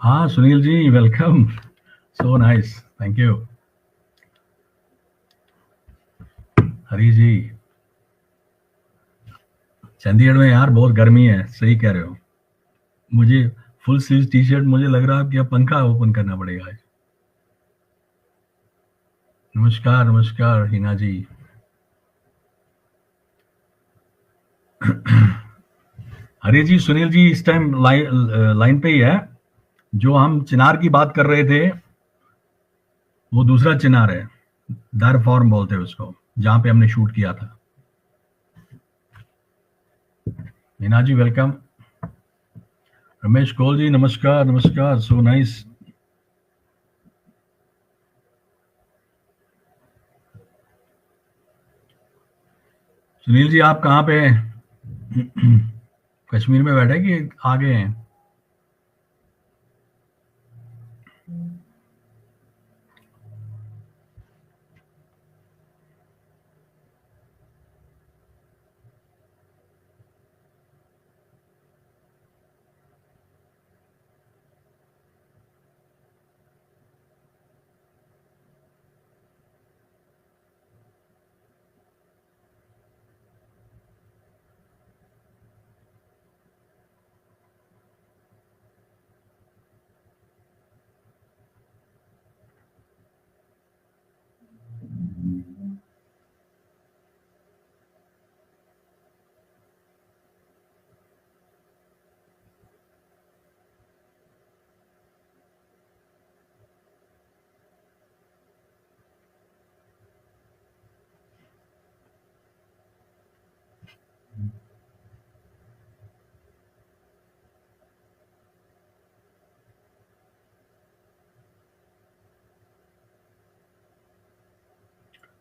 हाँ Sunil ji, welcome. So nice, thank you. Hari ji, Chandigarh में यार बहुत गर्मी है, सही कह रहे हो। मुझे फुल स्लीव टी शर्ट, मुझे लग रहा है कि अब पंखा ओपन करना पड़ेगा आज। नमस्कार नमस्कार हिना जी। हरी जी, सुनील जी इस टाइम लाइन पे ही है। जो हम चिनार की बात कर रहे थे, वो दूसरा चिनार है। दर फॉर्म बोलते हैं उसको, जहाँ पे हमने शूट किया था। हिना जी वेलकम। रमेश कोल जी नमस्कार नमस्कार, सो नाइस। सुनील जी आप कहाँ पे हैं? कश्मीर में बैठे कि आ गए हैं?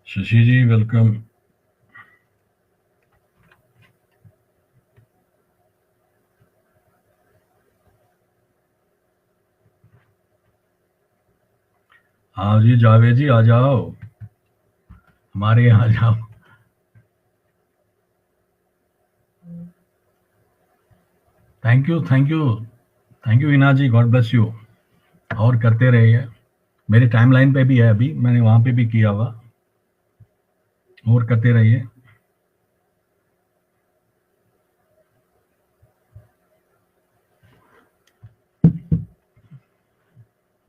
शशि जी वेलकम। हाँ जी जावेद जी आ जाओ, हमारे यहाँ आ जाओ। Thank you thank you thank you Hina ji, God bless you. और करते रहिए, मेरे टाइमलाइन पे भी है, अभी मैंने वहां पे भी किया हुआ। और करते रहिए।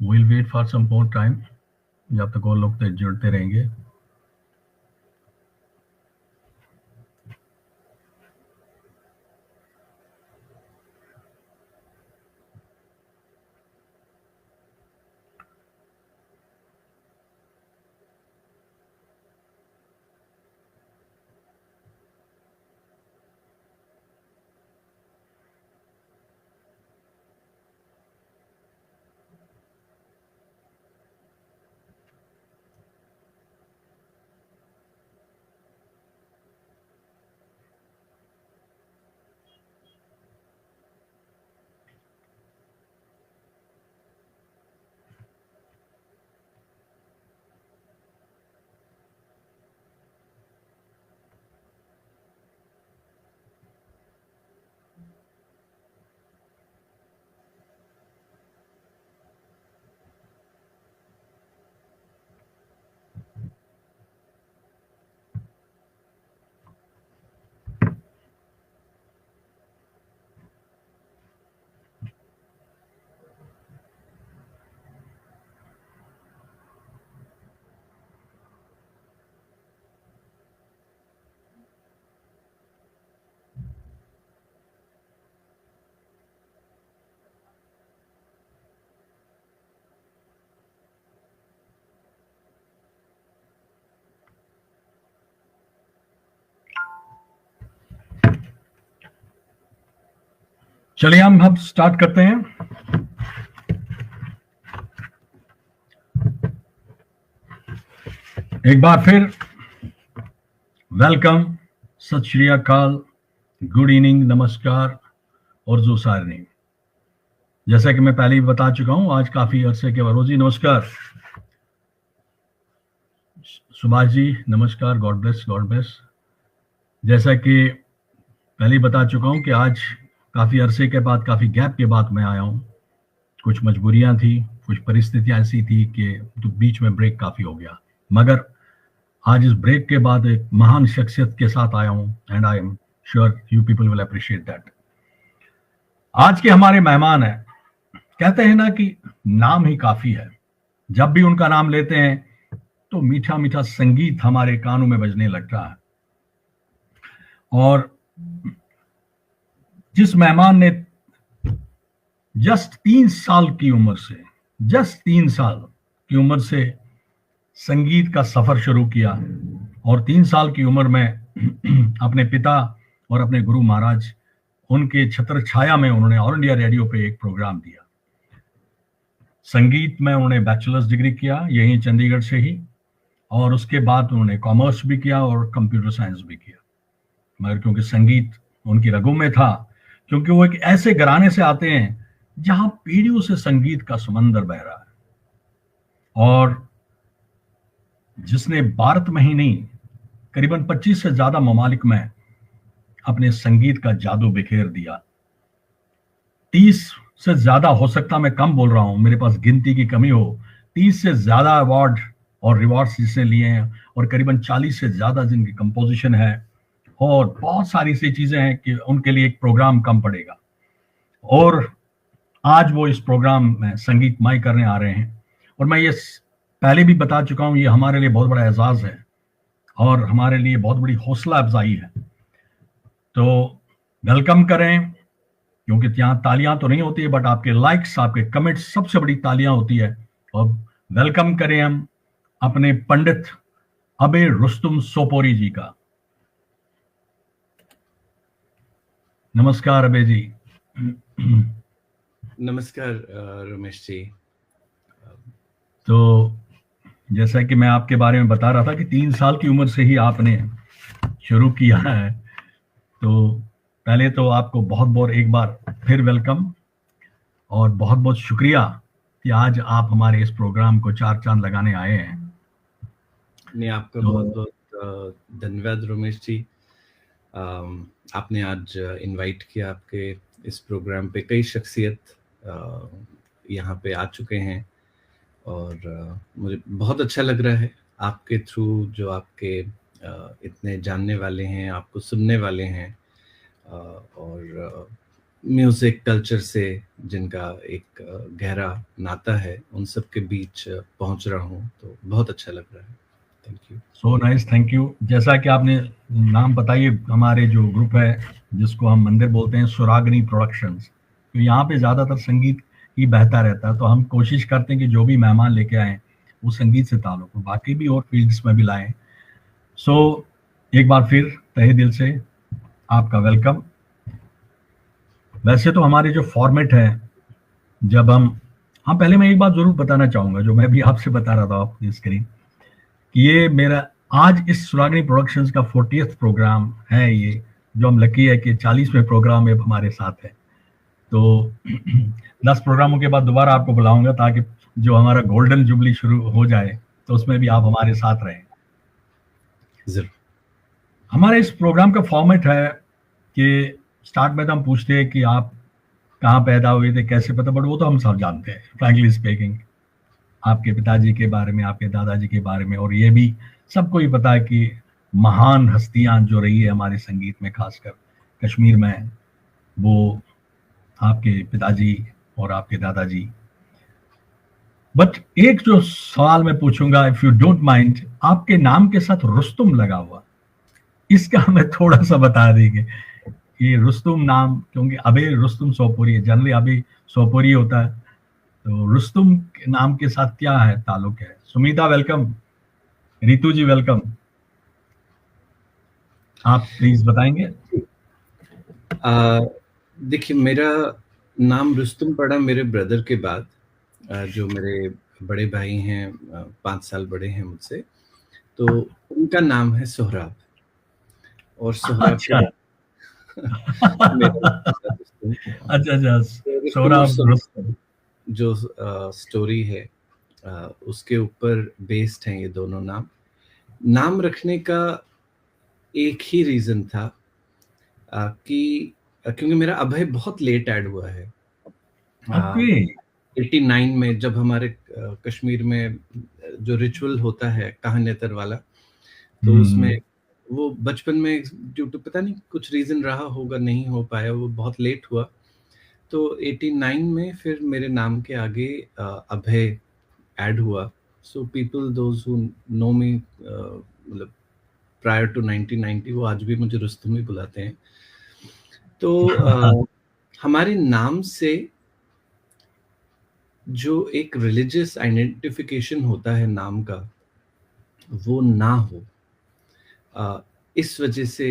Will wait for some more time, जब तक वो लोग तो जुड़ते रहेंगे। चलिए हम अब स्टार्ट करते हैं। एक बार फिर वेलकम, सत श्री अकाल, गुड इवनिंग, नमस्कार और जो सारनी। जैसा कि मैं पहले ही बता चुका हूं, आज काफी अरसे के बाद। रोजी नमस्कार, सुभाष जी नमस्कार, गॉड ब्लेस गॉड ब्लेस। जैसा कि पहले ही बता चुका हूं कि आज काफी अरसे के बाद, काफी गैप के बाद मैं आया हूं। कुछ मजबूरियां थी, कुछ परिस्थितियां ऐसी थी कि तो बीच में ब्रेक काफी हो गया, मगर आज इस ब्रेक के बाद एक महान शख्सियत के साथ आया हूं and I am sure you people will appreciate that. आज के हमारे मेहमान हैं, कहते हैं ना कि नाम ही काफी है। जब भी उनका नाम लेते हैं तो मीठा मीठा संगीत हमारे कानों में बजने लगता है। और जिस मेहमान ने जस्ट 3 साल की उम्र से संगीत का सफर शुरू किया, और 3 साल की उम्र में अपने पिता और अपने गुरु महाराज उनके छत्र छाया में उन्होंने ऑल इंडिया रेडियो पे एक प्रोग्राम दिया। संगीत में उन्होंने बैचलर्स डिग्री किया यहीं चंडीगढ़ से ही, और उसके बाद उन्होंने कॉमर्स भी किया और कंप्यूटर साइंस भी किया। मगर क्योंकि संगीत उनकी रगों में था, क्योंकि वो एक ऐसे घराने से आते हैं जहां पीढ़ियों से संगीत का समंदर बह रहा है, और जिसने भारत में ही नहीं करीबन 25 से ज्यादा ममालिक में अपने संगीत का जादू बिखेर दिया। 30 से ज्यादा, हो सकता मैं कम बोल रहा हूं, मेरे पास गिनती की कमी हो, 30 से ज्यादा अवार्ड और रिवॉर्ड्स जिसने लिए हैं, और करीबन 40 से ज्यादा जिनकी कंपोजिशन है, और बहुत सारी सी चीजें हैं कि उनके लिए एक प्रोग्राम कम पड़ेगा। और आज वो इस प्रोग्राम में संगीतमय करने आ रहे हैं, और मैं ये पहले भी बता चुका हूं, ये हमारे लिए बहुत बड़ा एजाज है और हमारे लिए बहुत बड़ी हौसला अफजाई है। तो वेलकम करें, क्योंकि यहाँ तालियां तो नहीं होती है, बट आपके लाइक्स, आपके कमेंट्स सबसे बड़ी तालियां होती है। और वेलकम करें हम अपने पंडित अबे रुस्तुम सोपोरी जी का। नमस्कार अबे जी। नमस्कार रमेश जी। तो जैसा कि मैं आपके बारे में बता रहा था कि 3 साल की उम्र से ही आपने शुरू किया है, तो पहले तो आपको बहुत बहुत एक बार फिर वेलकम, और बहुत बहुत शुक्रिया कि आज आप हमारे इस प्रोग्राम को 4 चांद लगाने आए हैं। नहीं, आपका बहुत बहुत धन्यवाद रमेश जी। आपने आज इनवाइट किया, आपके इस प्रोग्राम पे कई शख्सियत यहाँ पे आ चुके हैं, और मुझे बहुत अच्छा लग रहा है आपके थ्रू जो आपके इतने जानने वाले हैं, आपको सुनने वाले हैं, और म्यूज़िक कल्चर से जिनका एक गहरा नाता है, उन सब के बीच पहुंच रहा हूं, तो बहुत अच्छा लग रहा है। Thank you. So nice, thank you. जैसा कि आपने नाम बताइए, हमारे जो ग्रुप है जिसको हम मंदिर बोलते हैं, सुरागनी प्रोडक्शंस, तो यहाँ पे ज़्यादातर संगीत ही बहता रहता है, तो हम कोशिश करते हैं कि जो भी मेहमान लेके आए वो संगीत से ताल्लुक हो, बाकी भी और फील्ड्स में भी लाएं। सो एक बार फिर तहे दिल से आपका वेलकम। वैसे तो हमारे जो फॉर्मेट है, जब हम पहले मैं एक बात जरूर बताना चाहूंगा, जो मैं भी आपसे बता रहा था ऑफ द स्क्रीन, कि ये मेरा आज इस सुरागनी प्रोडक्शंस का 40th प्रोग्राम है। ये जो हम लकी है कि 40वें प्रोग्राम में हमारे साथ है, तो 10 प्रोग्रामों के बाद दोबारा आपको बुलाऊंगा, ताकि जो हमारा गोल्डन जुबली शुरू हो जाए तो उसमें भी आप हमारे साथ रहें। जरूर। हमारे इस प्रोग्राम का फॉर्मेट है कि स्टार्ट में तो हम पूछते हैं कि आप कहाँ पैदा हुए थे, कैसे पता, बट वो तो हम सब जानते हैं, फ्रैंकली स्पीकिंग, आपके पिताजी के बारे में, आपके दादाजी के बारे में, और ये भी सबको ही पता है कि महान हस्तियां जो रही है हमारे संगीत में, खासकर कश्मीर में, वो आपके पिताजी और आपके दादाजी। बट एक जो सवाल मैं पूछूंगा, इफ यू डोंट माइंड, आपके नाम के साथ रुस्तुम लगा हुआ, इसका हमें थोड़ा सा बता देंगे। ये रुस्तुम नाम, क्योंकि अबे रुस्तुम सोपोरी है, जनरली अभी सोपोरी होता है, तो रुस्तुम के नाम के साथ क्या है ताल्लुक है? सुमिता वेलकम, रितु जी वेलकम, आप प्लीज बताएंगे। देखिए, मेरा नाम रुस्तुम पड़ा मेरे ब्रदर के बाद, जो मेरे बड़े भाई हैं, 5 साल बड़े हैं मुझसे, तो उनका नाम है सोहराब, और सोहराब अच्छा मेरा अच्छा, सोहराब रुस्तुम जो स्टोरी है उसके ऊपर बेस्ड हैं ये दोनों नाम। नाम रखने का एक ही रीजन था कि क्योंकि मेरा अभय बहुत लेट ऐड हुआ है। 89 में जब हमारे कश्मीर में जो रिचुअल होता है कहानेतर वाला, तो उसमें वो बचपन में ड्यू टू पता नहीं कुछ रीजन रहा होगा, नहीं हो पाया, वो बहुत लेट हुआ। तो 89 में फिर मेरे नाम के आगे अभय ऐड हुआ। So people those who know me मतलब प्रायर टू 1990 वो आज भी मुझे रुस्तम ही बुलाते हैं। तो हमारे नाम से जो एक रिलीजियस आइडेंटिफिकेशन होता है नाम का, वो ना हो, इस वजह से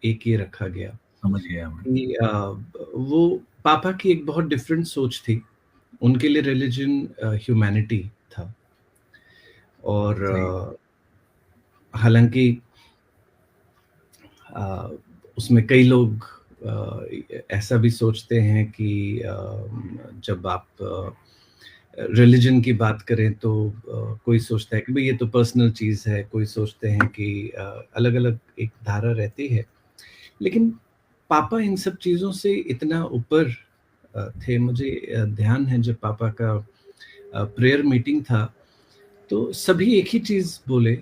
एक ये रखा गया। समझ गया मैं। कि वो पापा की एक बहुत डिफरेंट सोच थी। उनके लिए रिलीजन ह्यूमैनिटी था, और हालांकि उसमें कई लोग ऐसा भी सोचते हैं कि जब आप रिलीजन की बात करें तो कोई सोचता है कि भाई ये तो पर्सनल चीज़ है, कोई सोचते हैं कि अलग अलग एक धारा रहती है। लेकिन पापा इन सब चीज़ों से इतना ऊपर थे। मुझे ध्यान है जब पापा का प्रेयर मीटिंग था तो सभी एक ही चीज़ बोले,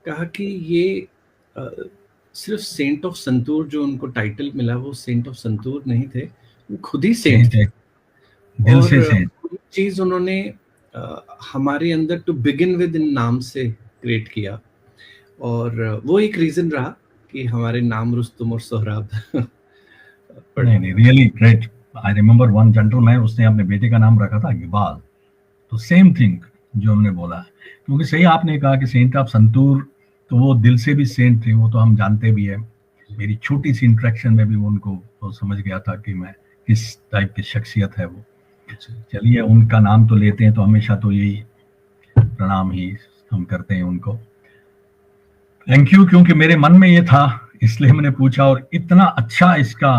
कहा कि ये सिर्फ सेंट ऑफ संतूर जो उनको टाइटल मिला वो सेंट ऑफ संतूर नहीं थे, वो खुद ही सेंट थे। दिल से सेंट। चीज उन्होंने हमारे अंदर टू बिगिन विद इन नाम से क्रिएट किया, और वो एक रीजन रहा कि हमारे नाम रुस्तम और सोहराब। नहीं, really great. I remember one gentleman, उसने अपने बेटे का नाम रखा था इकबाल। तो सेम थिंग जो हमने बोला है, क्योंकि सही आपने कहा कि सेंट ऑफ संतूर, तो वो दिल से भी सेंट थे, वो तो हम जानते भी है। मेरी छोटी सी इंटरेक्शन में भी उनको तो समझ गया था कि मैं किस टाइप की शख्सियत है वो। चलिए, उनका नाम तो लेते हैं तो हमेशा तो यही प्रणाम ही हम करते हैं उनको। थैंक यू, क्योंकि मेरे मन में ये था इसलिए मैंने पूछा, और इतना अच्छा इसका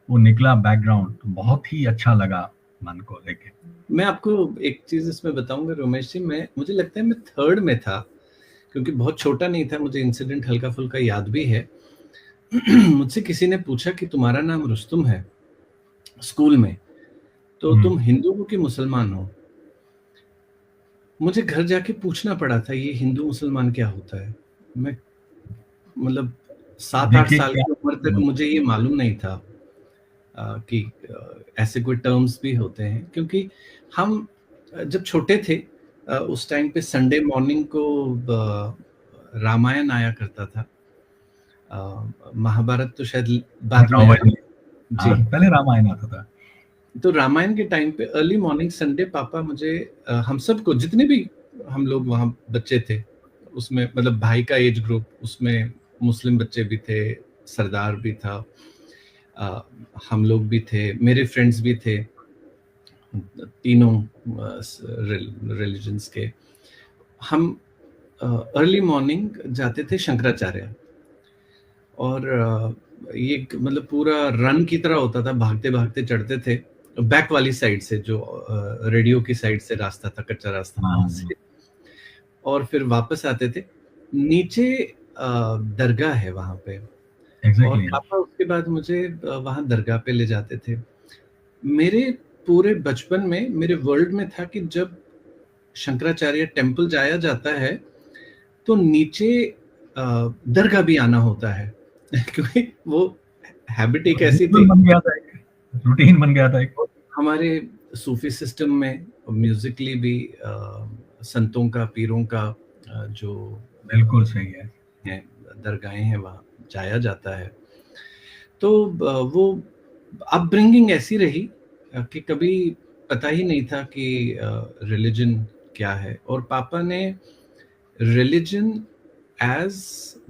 वो निकला बैकग्राउंड, तो बहुत ही अच्छा लगा मन को लेके। मैं आपको एक चीज इसमें बताऊंगा रमेश जी, मुझे लगता है मैं 3rd में था, क्योंकि बहुत छोटा नहीं था, मुझे इंसिडेंट हल्का फुल्का याद भी है। मुझसे किसी ने पूछा कि तुम्हारा नाम रुस्तम है स्कूल में, तो तुम हिंदू हो कि मुसलमान हो? मुझे घर जाके पूछना पड़ा था ये हिंदू मुसलमान क्या होता है। मैं मतलब 7-8 साल की उम्र तक मुझे ये मालूम नहीं था कि ऐसे कोई टर्म्स भी होते हैं, क्योंकि हम जब छोटे थे उस टाइम पे संडे मॉर्निंग को रामायण आया करता था। महाभारत तो शायद बाद में जी, पहले रामायण आता था। तो रामायण के टाइम पे अर्ली मॉर्निंग संडे पापा मुझे हम सबको, जितने भी हम लोग वहाँ बच्चे थे, उसमें मतलब भाई का एज ग्रुप, उसमें मुस्लिम बच्चे भी थे, सरदार भी था, हम लोग भी थे, मेरे फ्रेंड्स भी थे, तीनों रिलीजन्स के। हम अर्ली मॉर्निंग जाते थे शंकराचार्य, और ये मतलब पूरा रन की तरह होता था, भागते भागते चढ़ते थे बैक वाली साइड से, जो रेडियो की साइड से रास्ता था, कच्चा रास्ता से, और फिर वापस आते थे। नीचे दरगाह है वहां पे, और पापा उसके बाद मुझे वहां दरगाह पे ले जाते थे। मेरे पूरे बचपन में मेरे वर्ल्ड में था कि जब शंकराचार्य टेम्पल जाया जाता है तो नीचे दरगाह भी आना होता है, क्योंकि वो हैबिट एक ऐसी थी, रूटीन बन गया था। हमारे सूफी सिस्टम में म्यूजिकली भी संतों का, पीरों का जो बिल्कुल सही है दरगाहें हैं, वहाँ जाया जाता है। तो वो अपब्रिंगिंग ऐसी रही कि कभी पता ही नहीं था कि रिलीजन क्या है, और पापा ने रिलीजन एज,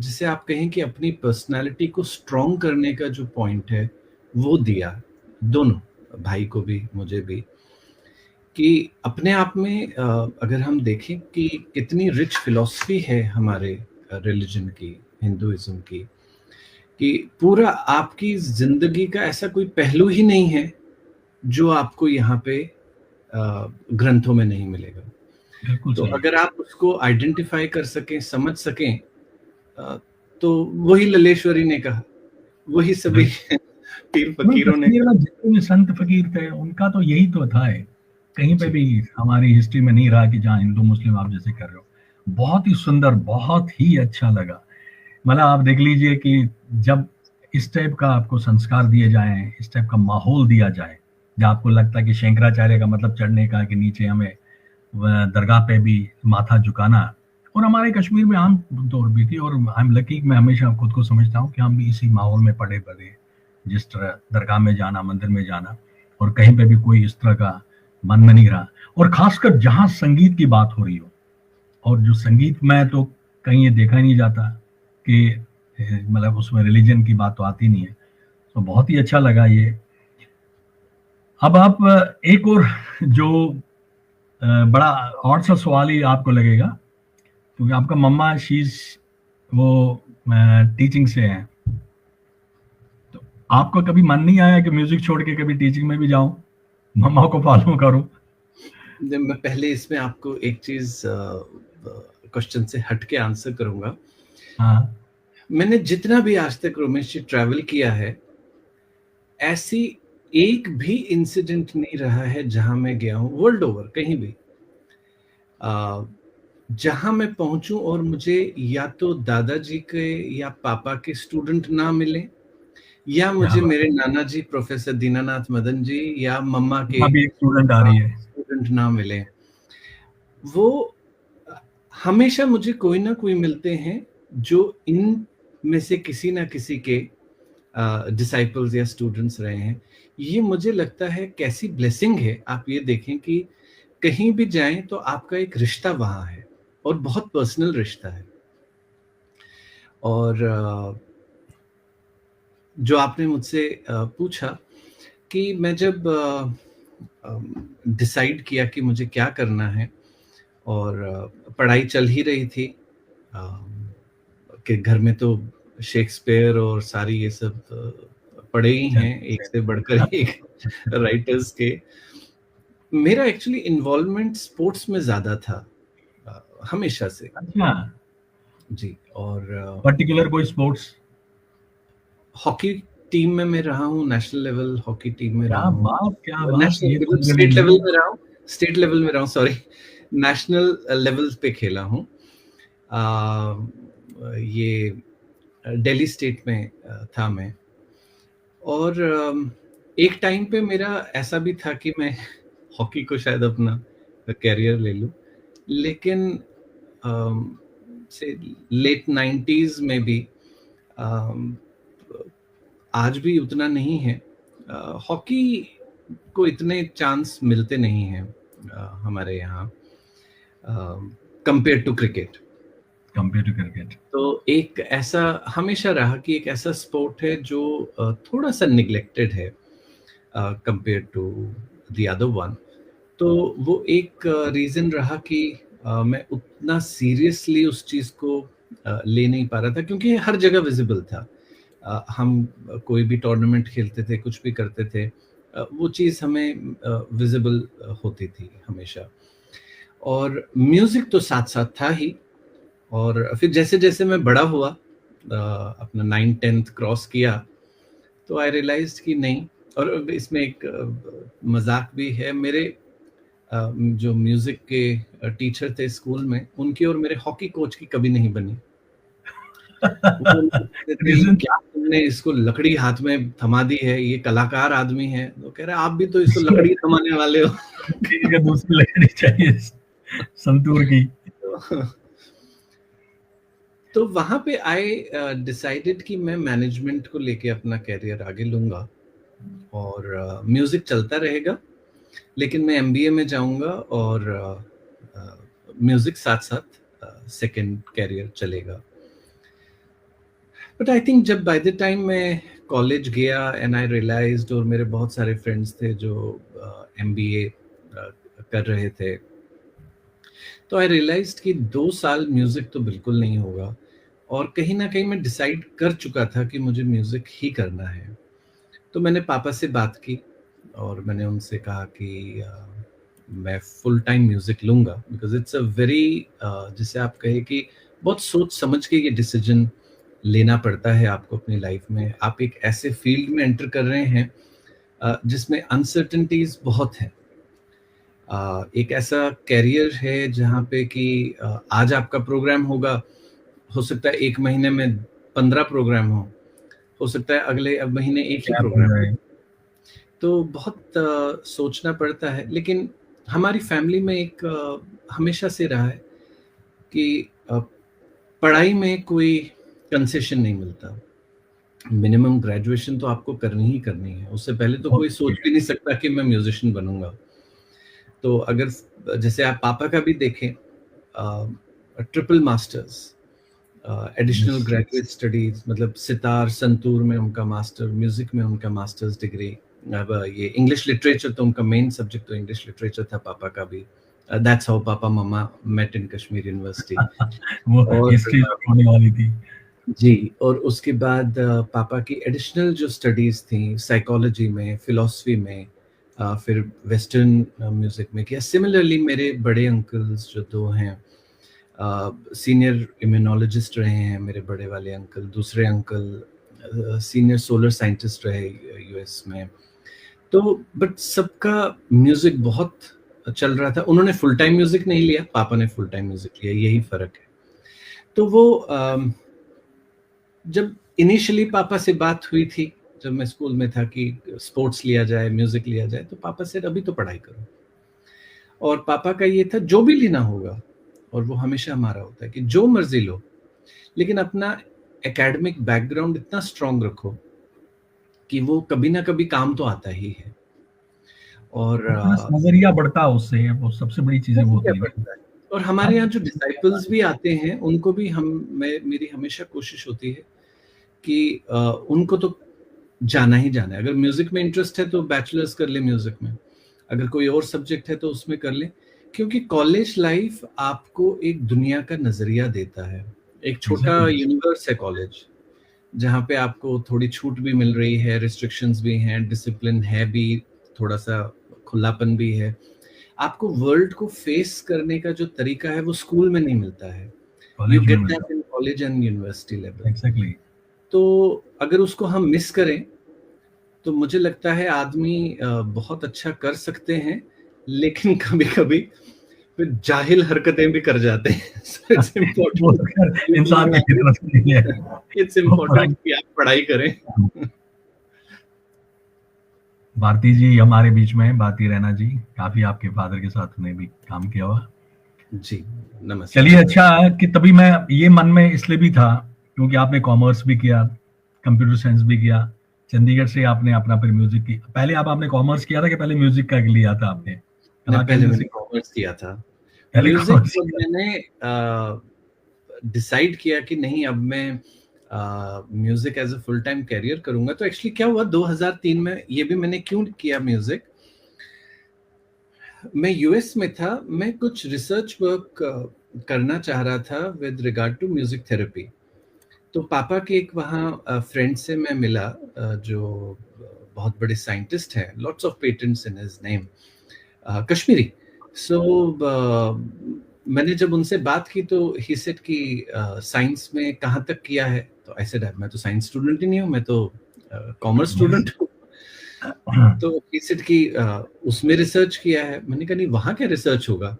जिसे आप कहें कि अपनी पर्सनालिटी को स्ट्रॉन्ग करने का जो पॉइंट है वो दिया, दोनों भाई को भी मुझे भी, कि अपने आप में अगर हम देखें कि कितनी रिच फिलॉसफी है हमारे रिलीजन की, हिंदुइज्म की, कि पूरा आपकी जिंदगी का ऐसा कोई पहलू ही नहीं है जो आपको यहाँ पे ग्रंथों में नहीं मिलेगा। तो अगर आप उसको आइडेंटिफाई कर सकें, समझ सकें, तो वही ललेश्वरी ने कहा, वही सभी पीर फकीरों ने, जितने संत फकीर थे उनका तो यही तो था है कहीं पे भी हमारी हिस्ट्री में नहीं रहा कि जहाँ हिंदू मुस्लिम आप जैसे कर रहे हो। बहुत ही सुंदर, बहुत ही अच्छा लगा। मतलब आप देख लीजिए कि जब इस टाइप का आपको संस्कार दिए जाएं, इस टाइप का माहौल दिया जाए, जहाँ आपको लगता है कि शंकराचार्य का मतलब चढ़ने का, कि नीचे हमें दरगाह पे भी माथा झुकाना। और हमारे कश्मीर में आम तौर भी थी, और आई एम लकी, मैं हमेशा खुद को समझता हूँ कि हम भी इसी माहौल में पड़े बढ़े, जिस तरह दरगाह में जाना, मंदिर में जाना, और कहीं पे भी कोई इस तरह का मन में नहीं रहा। और खासकर जहाँ संगीत की बात हो रही हो, और जो संगीत में तो कहीं ये देखा ही नहीं जाता कि मतलब उसमें रिलीजन की बात तो आती नहीं है। तो बहुत ही अच्छा लगा ये। अब आप एक और जो बड़ा और सा सवाल ही आपको लगेगा, क्योंकि आपका मम्मा शीज वो टीचिंग से हैं, तो आपको कभी मन नहीं आया कि म्यूजिक छोड़ के कभी टीचिंग में भी जाऊं, मम्मा को फॉलो करूं? मैं पहले इसमें आपको एक चीज क्वेश्चन से हट के आंसर करूंगा। हाँ, मैंने जितना भी आज तक रोमेश जी ट्रैवल किया है, ऐसी एक भी इंसिडेंट नहीं रहा है जहां मैं गया हूं वर्ल्ड ओवर कहीं भी, जहां मैं पहुंचूं और मुझे या तो दादाजी के या पापा के स्टूडेंट ना मिले, या क्या मुझे बात। मेरे नाना जी प्रोफेसर दीनानाथ मदन जी या मम्मा के अभी एक स्टूडेंट आ रही है। स्टूडेंट ना मिले। वो हमेशा मुझे कोई ना कोई मिलते हैं जो इन में से किसी ना किसी के डिसाइपल्स या स्टूडेंट्स रहे हैं। ये मुझे लगता है कैसी ब्लेसिंग है। आप ये देखें कि कहीं भी जाएं तो आपका एक रिश्ता वहां है, और बहुत पर्सनल रिश्ता है। और जो आपने मुझसे पूछा कि मैं जब डिसाइड किया कि मुझे क्या करना है, और पढ़ाई चल ही रही थी, कि घर में तो शेक्सपियर और सारी ये सब पढ़े ही हैं, एक से बढ़कर एक राइटर्स के। मेरा एक्चुअली इन्वॉल्वमेंट स्पोर्ट्स में ज्यादा था हमेशा से अच्छा, जी। और पर्टिकुलर कोई स्पोर्ट्स? हॉकी टीम में मैं रहा हूँ, नेशनल लेवल हॉकी टीम में क्या रहा हूँ, बात, क्या बात, ये तो नेशनल मुझे स्टेट नहीं लेवल मालूम। में रहा हूँ, स्टेट लेवल में रहा हूँ, सॉरी, नेशनल लेवल पे खेला हूँ। ये दिल्ली स्टेट में था मैं। और एक टाइम पे मेरा ऐसा भी था कि मैं हॉकी को शायद अपना कैरियर ले लूं, लेकिन से लेट 90s में भी आज भी उतना नहीं है। हॉकी को इतने चांस मिलते नहीं हैं हमारे यहाँ compare to cricket. Computer cricket. तो एक ऐसा हमेशा रहा कि एक ऐसा स्पोर्ट है जो थोड़ा सा निग्लेक्टेड है compare to the other one. तो वो एक रीजन रहा कि मैं उतना सीरियसली उस चीज को ले नहीं पा रहा था, क्योंकि हर जगह विजिबल था। हम कोई भी टूर्नामेंट खेलते थे, कुछ भी करते थे, वो चीज हमें विजिबल होती थी हमेशा। और म्यूजिक तो साथ साथ था ही। और फिर जैसे जैसे मैं बड़ा हुआ, अपना 9th-10th क्रॉस किया, तो आई रियलाइज कि नहीं। और इसमें एक मजाक भी है, मेरे जो म्यूजिक के टीचर थे स्कूल में, उनकी और मेरे हॉकी कोच की कभी नहीं बनी। वो कहते थे रीजन? क्या तुमने इसको लकड़ी हाथ में थमा दी है, ये कलाकार आदमी है। तो कह रहे आप भी तो इसको लकड़ी थमाने वाले हो। ठीक है, दूसरी लकड़ी चाहिए संतूर की। तो वहां पे आई डिसाइडेड कि मैं मैनेजमेंट को लेके अपना कैरियर आगे लूंगा, और म्यूजिक चलता रहेगा, लेकिन मैं एमबीए में जाऊंगा, और म्यूजिक साथ साथ सेकंड कैरियर चलेगा। बट आई थिंक जब बाय द टाइम मैं कॉलेज गया एंड आई रियलाइज्ड, और मेरे बहुत सारे फ्रेंड्स थे जो एमबीए कर रहे थे, तो आई रियलाइज्ड कि 2 साल म्यूजिक तो बिल्कुल नहीं होगा। और कहीं ना कहीं मैं डिसाइड कर चुका था कि मुझे म्यूजिक ही करना है। तो मैंने पापा से बात की, और मैंने उनसे कहा कि मैं फुल टाइम म्यूजिक लूंगा, बिकॉज इट्स अ वेरी, जिसे आप कहे कि बहुत सोच समझ के ये डिसीजन लेना पड़ता है आपको अपनी लाइफ में। आप एक ऐसे फील्ड में एंटर कर रहे हैं जिसमें अनसर्टेनिटीज बहुत हैं। एक ऐसा कैरियर है जहाँ पे कि आज आपका प्रोग्राम होगा, हो सकता है 1 महीने में 15 प्रोग्राम हो सकता है अगले महीने एक ही क्या प्रोग्राम। बोल रहे हैं? तो बहुत सोचना पड़ता है, लेकिन हमारी फैमिली में एक हमेशा से रहा है कि पढ़ाई में कोई कंसेशन नहीं मिलता। मिनिमम ग्रेजुएशन तो आपको करनी ही करनी है, उससे पहले तो कोई सोच भी नहीं सकता कि मैं म्यूजिशियन बनूंगा। तो अगर जैसे आप पापा का भी देखें, triple masters, additional graduate studies, मतलब सितार संतूर में उनका मास्टर, म्यूजिक में उनका मास्टर्स डिग्री। अब ये इंग्लिश लिटरेचर, तो उनका मेन सब्जेक्ट तो इंग्लिश लिटरेचर था पापा का भी। दैट्स हाउ पापा मम्मा मेट इन कश्मीर यूनिवर्सिटी। वो हिस्ट्री होने वाली थी जी, और उसके बाद पापा की एडिशनल जो स्टडीज थी साइकोलॉजी में, फिलॉसफी में, फिर वेस्टर्न म्यूजिक में किया। सिमिलरली मेरे बड़े अंकल्स जो 2 हैं, सीनियर इम्यूनोलॉजिस्ट रहे हैं मेरे बड़े वाले अंकल। दूसरे अंकल सीनियर सोलर साइंटिस्ट रहे यूएस में। तो बट सबका म्यूजिक बहुत चल रहा था। उन्होंने फुल टाइम म्यूजिक नहीं लिया, पापा ने फुल टाइम म्यूजिक लिया, यही फर्क है। तो वो जब इनिशियली पापा से बात हुई थी, जब मैं स्कूल में था कि स्पोर्ट्स लिया जाए, म्यूजिक लिया जाए, तो पापा से अभी तो पढ़ाई करो। और पापा का ये था जो भी लेना होगा, और वो हमेशा हमारा होता है कि जो मर्जी लो, लेकिन अपना एकेडमिक बैकग्राउंड इतना स्ट्रांग रखो कि वो कभी ना कभी काम तो आता ही है। और नजरिया बढ़ता है उससे, वो सबसे बड़ी चीजें वो होती है। और हमारे यहाँ जो डिसाइपल्स भी आते हैं, उनको भी मेरी हमेशा कोशिश होती है कि उनको तो जाना ही जाना है। अगर म्यूजिक में इंटरेस्ट है तो बैचलर्स कर ले म्यूजिक में, अगर कोई और सब्जेक्ट है तो उसमें कर ले, क्योंकि कॉलेज लाइफ आपको एक दुनिया का नजरिया देता है। एक छोटा यूनिवर्स है कॉलेज, जहाँ पे आपको थोड़ी छूट भी मिल रही है, रिस्ट्रिक्शंस भी हैं, डिसिप्लिन है भी, थोड़ा सा खुलापन भी है। आपको वर्ल्ड को फेस करने का जो तरीका है वो स्कूल में नहीं मिलता है। You get that in college and university level. Exactly. तो अगर उसको हम मिस करें तो मुझे लगता है आदमी बहुत अच्छा कर सकते हैं, लेकिन कभी कभी फिर जाहिल हरकतें भी कर जाते हैं। इट्स इम्पोर्टेंट, इंसान की फितरत नहीं है। इट्स इम्पोर्टेंट कि आप पढ़ाई करें। भारती जी हमारे बीच में है, भारती रैना जी, काफी आपके फादर के साथ उन्हें भी काम किया हुआ। जी नमस्ते। चलिए, अच्छा है कि तभी मैं ये मन में इसलिए भी था क्योंकि आपने कॉमर्स भी किया, कंप्यूटर साइंस भी किया, चंडीगढ़ से आपने अपना फिर म्यूजिक की। पहले आपने कॉमर्स किया था कि पहले म्यूजिक का लिया था आपने? पहले मैंने कॉमर्स किया था। म्यूजिक मैंने डिसाइड किया कि नहीं, अब मैं music as a full time career करूंगा। तो एक्चुअली क्या हुआ 2003 में, ये भी मैंने क्यों किया म्यूजिक, मैं यूएस में था, मैं कुछ रिसर्च वर्क करना चाह रहा था with regard to music therapy. तो पापा के एक वहाँ फ्रेंड से मैं मिला, जो बहुत बड़े साइंटिस्ट हैं, lots of patents in his name, Kashmiri. So मैंने जब उनसे बात की तो ही सेड कि साइंस में कहाँ तक किया है। तो आई सेड मैं तो साइंस स्टूडेंट ही नहीं हूँ, मैं तो कॉमर्स स्टूडेंट हूँ। तो ही सेड कि उसमें रिसर्च किया है। मैंने कहा नहीं, वहाँ क्या रिसर्च होगा?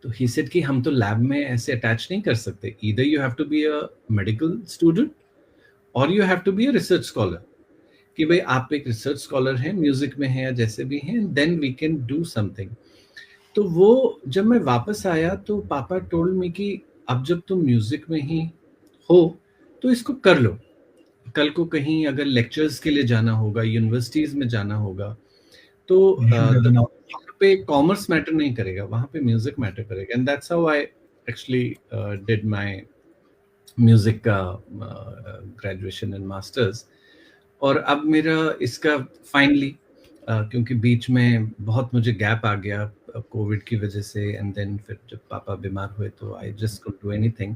तो ही सेड कि हम तो लैब में ऐसे अटैच नहीं कर सकते, either you have to be a medical student और you have to be a research scholar, कि भाई आप एक रिसर्च स्कॉलर हैं, म्यूजिक में हैं या जैसे भी हैं, then we can do something. तो वो जब मैं वापस आया तो पापा टोल्ड मी कि अब जब तुम म्यूजिक में ही हो तो इसको कर लो, कल को कहीं अगर लेक्चर्स के लिए जाना होगा, यूनिवर्सिटीज में जाना होगा, तो वहाँ पे कॉमर्स मैटर नहीं करेगा, वहाँ पे म्यूजिक मैटर करेगा। And that's how I actually did my music का ग्रेजुएशन एंड मास्टर्स। और अब मेरा इसका फाइनली क्योंकि बीच में बहुत मुझे गैप आ गया कोविड की वजह से, एंड देन फिर जब पापा बीमार हुए तो I just could do anything.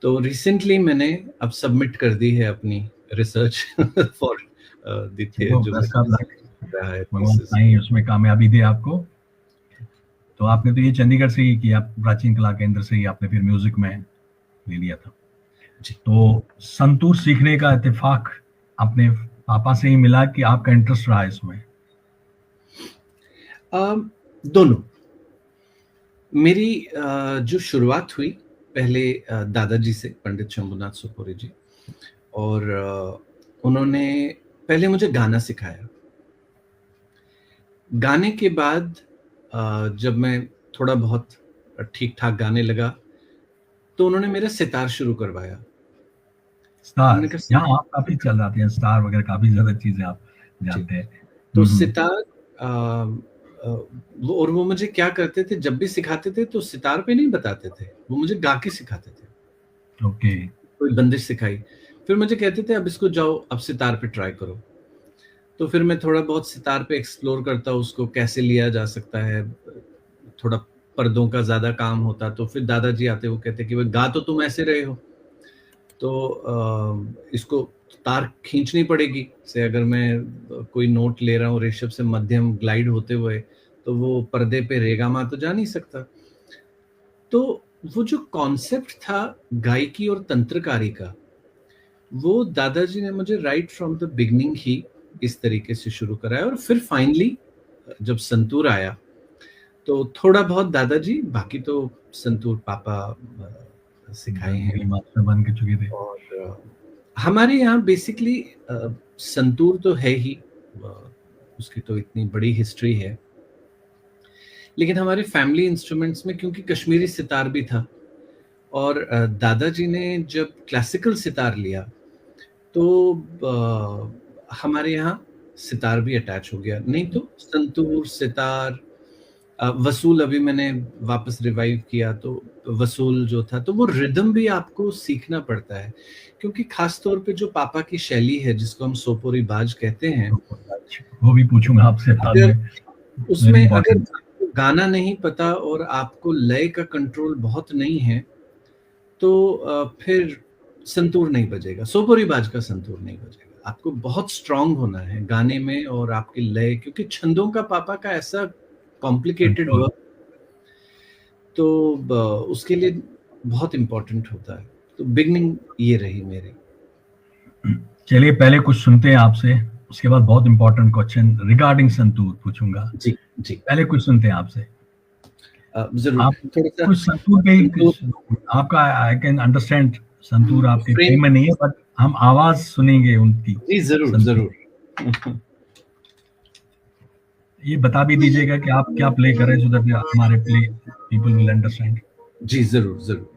तो रिसेंटली मैंने अब सबमिट कर दी है अपनी रिसर्च फॉर उसमें कामयाबी दे आपको। तो आपने तो ये चंडीगढ़ से ही किया, प्राचीन कला केंद्र से ही आपने फिर म्यूजिक में ले लिया था जी। तो संतूर सीखने का इत्तेफाक अपने पापा से ही मिला कि आपका इंटरेस्ट रहा इसमें? दोनों। मेरी जो शुरुआत हुई पहले दादाजी से, पंडित शंभुनाथ सुपोरी जी, और उन्होंने पहले मुझे गाना सिखाया। गाने के बाद जब मैं थोड़ा बहुत ठीक-ठाक गाने लगा, तो उन्होंने मेरा सितार शुरू करवाया। स्टार, उन्होंने कहा यहाँ आप काफी चल जाती हैं, स्टार वगैरह काफी ज्यादा चीजें आप जी, जानते हैं। तो सितार वो मुझे क्या करते थे, जब भी सिखाते थे तो सितार पे नहीं बताते थे, वो मुझे गा के सिखाते थे। ओके। कोई बंदिश सिखाई, फिर मुझे कहते थे अब इसको जाओ, अब सितार पे ट्राई करो। तो फिर मैं थोड़ा बहुत सितार पे एक्सप्लोर करता, उसको कैसे लिया जा सकता है, थोड़ा पर्दों का ज़्यादा काम होता, तो फिर दादाजी आते, वो कहते कि भाई गा तो तुम ऐसे रहे हो, तो इसको तार खींचनी पड़ेगी। से अगर मैं कोई नोट ले रहा हूँ ऋषभ से मध्यम ग्लाइड होते हुए, तो वो पर्दे पे रेगामा तो जा नहीं सकता। तो वो जो कॉन्सेप्ट था गायकी और तंत्रकारी का, वो दादाजी ने मुझे राइट फ्रॉम द बिगनिंग ही इस तरीके से शुरू कराया, और फिर फाइनली जब संतूर आया तो थोड़ा बहुत दादाजी, बाकी तो संतूर पापा सिखाए हैं। मास्टर बन के चुके थे। और हमारे यहाँ बेसिकली संतूर तो है ही, उसकी तो इतनी बड़ी हिस्ट्री है, लेकिन हमारे फैमिली इंस्ट्रूमेंट्स में क्योंकि कश्मीरी सितार भी था, और दादाजी ने जब क्लासिकल सितार लिया तो हमारे यहाँ सितार भी अटैच हो गया। नहीं तो संतूर, सितार, वसूल अभी मैंने वापस रिवाइव किया, तो वसूल जो था, तो वो रिदम भी आपको सीखना पड़ता है, क्योंकि खास तौर पे जो पापा की शैली है जिसको हम सोपोरी बाज कहते हैं, वो भी पूछूंगा आपसे बाद अगर में। उसमें अगर गाना नहीं पता और आपको लय का कंट्रोल बहुत नहीं है, तो फिर संतूर नहीं बजेगा, सोपोरी बाज का संतूर नहीं बजेगा। आपको बहुत स्ट्रांग होना है गाने में और आपके लय, क्योंकि छंदों का पापा का ऐसा कॉम्प्लिकेटेड वर्क, तो उसके लिए बहुत इंपॉर्टेंट होता है। तो बिगनिंग ये रही मेरी। चलिए पहले कुछ सुनते हैं आपसे, उसके बाद बहुत इंपॉर्टेंट क्वेश्चन रिगार्डिंग संतूर पूछूंगा। जी जी, पहले कुछ सुनते हैं आपसे। जरूर। आप कुछ संतूर पे आपका, आई कैन अंडरस्टैंड संतूर आपके प्रेम में नहीं है, बट हम आवाज सुनेंगे उनकी। जी जरूर जरूर। ये बता भी दीजिएगा कि आप क्या प्ले कर रहे हैं, सो दैट हमारे प्ले पीपल विल अंडरस्टैंड। जी जरूर जरूर।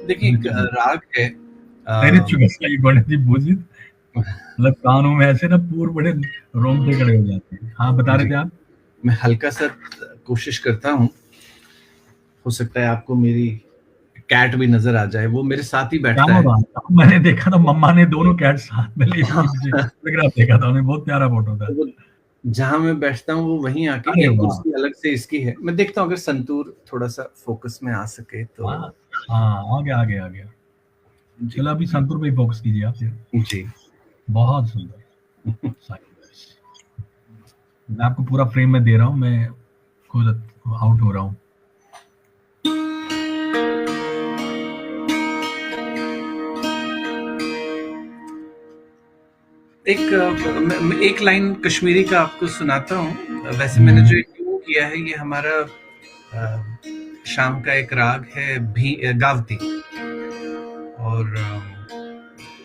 देखिए एक राग है, मतलब कानों में ऐसे ना पूरे बड़े रोंगटे खड़े हो जाते हैं। हाँ बता रहे थे आप? मैं हल्का सा कोशिश करता हूँ, हो सकता है आपको मेरी कैट भी नजर आ जाए, वो मेरे साथ ही बैठता है। मैंने देखा था, मम्मा ने दोनों कैट साथ में ली थी, देखा था, उन्हें बहुत प्यारा फोटो था। जहां मैं बैठता हूँ वो वहीं आके, ये कुर्सी अलग से इसकी है। मैं देखता हूँ अगर संतूर थोड़ा सा फोकस में आ सके तो। हाँ आ गया। चलो अभी संतूर पे फोकस कीजिए आप। जी बहुत सुंदर। मैं आपको पूरा फ्रेम में दे रहा हूँ, मैं खुद आउट हो रहा हूँ। एक लाइन कश्मीरी का आपको सुनाता हूँ। वैसे मैंने जो ट्यून किया है, ये हमारा शाम का एक राग है, गावती, और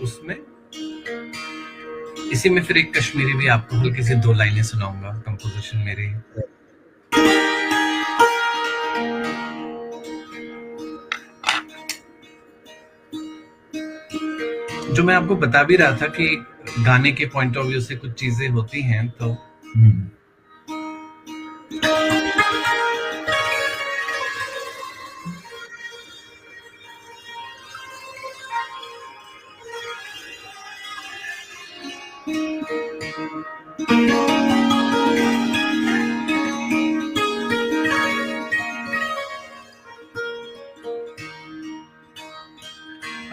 उसमें इसी में फिर एक कश्मीरी भी आपको हल्की सी 2 लाइनें सुनाऊंगा, कंपोजिशन मेरी। जो मैं आपको बता भी रहा था कि गाने के पॉइंट ऑफ व्यू से कुछ चीजें होती हैं, तो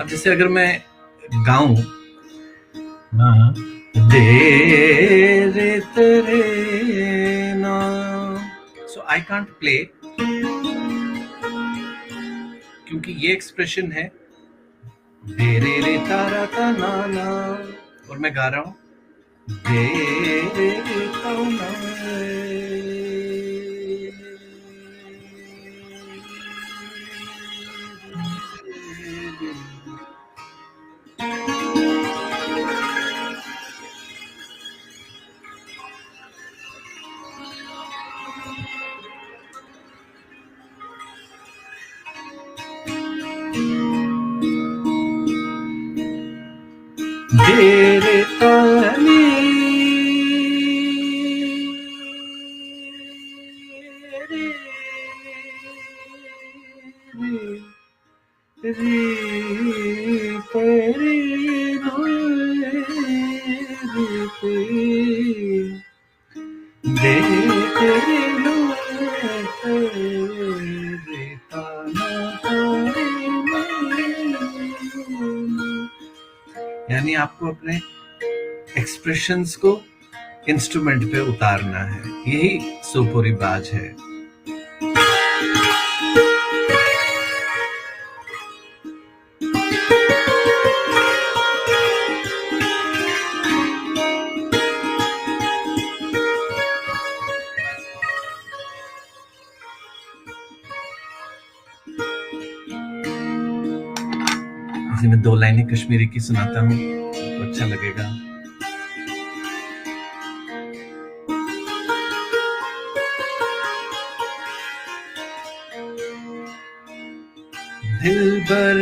अब जैसे अगर मैं गाऊं, दे रे तेरे नाम। सो आई कांट प्ले क्योंकि ये एक्सप्रेशन है दे रे रे तारा ता ना ना, और मैं गा रहा हूं दे रे रे ता ना दे रे तानी रे रे तेरे दे तेरे रे ताना यानी आपको अपने एक्सप्रेशंस को इंस्ट्रूमेंट पे उतारना है, यही सोपोरी बाज है। इसी में 2 लाइनें कश्मीरी की सुनाता हूँ तो अच्छा लगेगा। दिल बर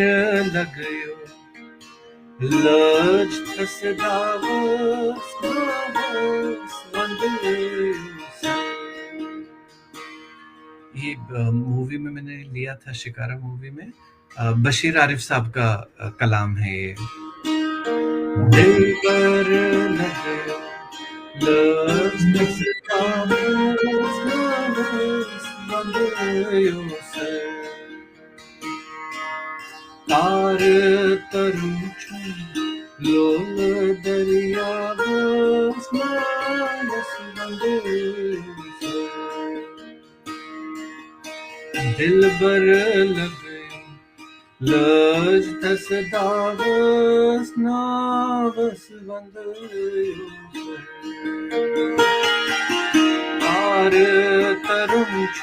लगयो लज तसदावस ये मूवी में मैंने लिया था, शिकारा मूवी में बशीर आरिफ साहब का कलाम है ये। दिल पर लगयो लज तसदावस तार तरुण लोल दरिया बस दिल बर लग लज तस दावस नावस बंद तार तरुण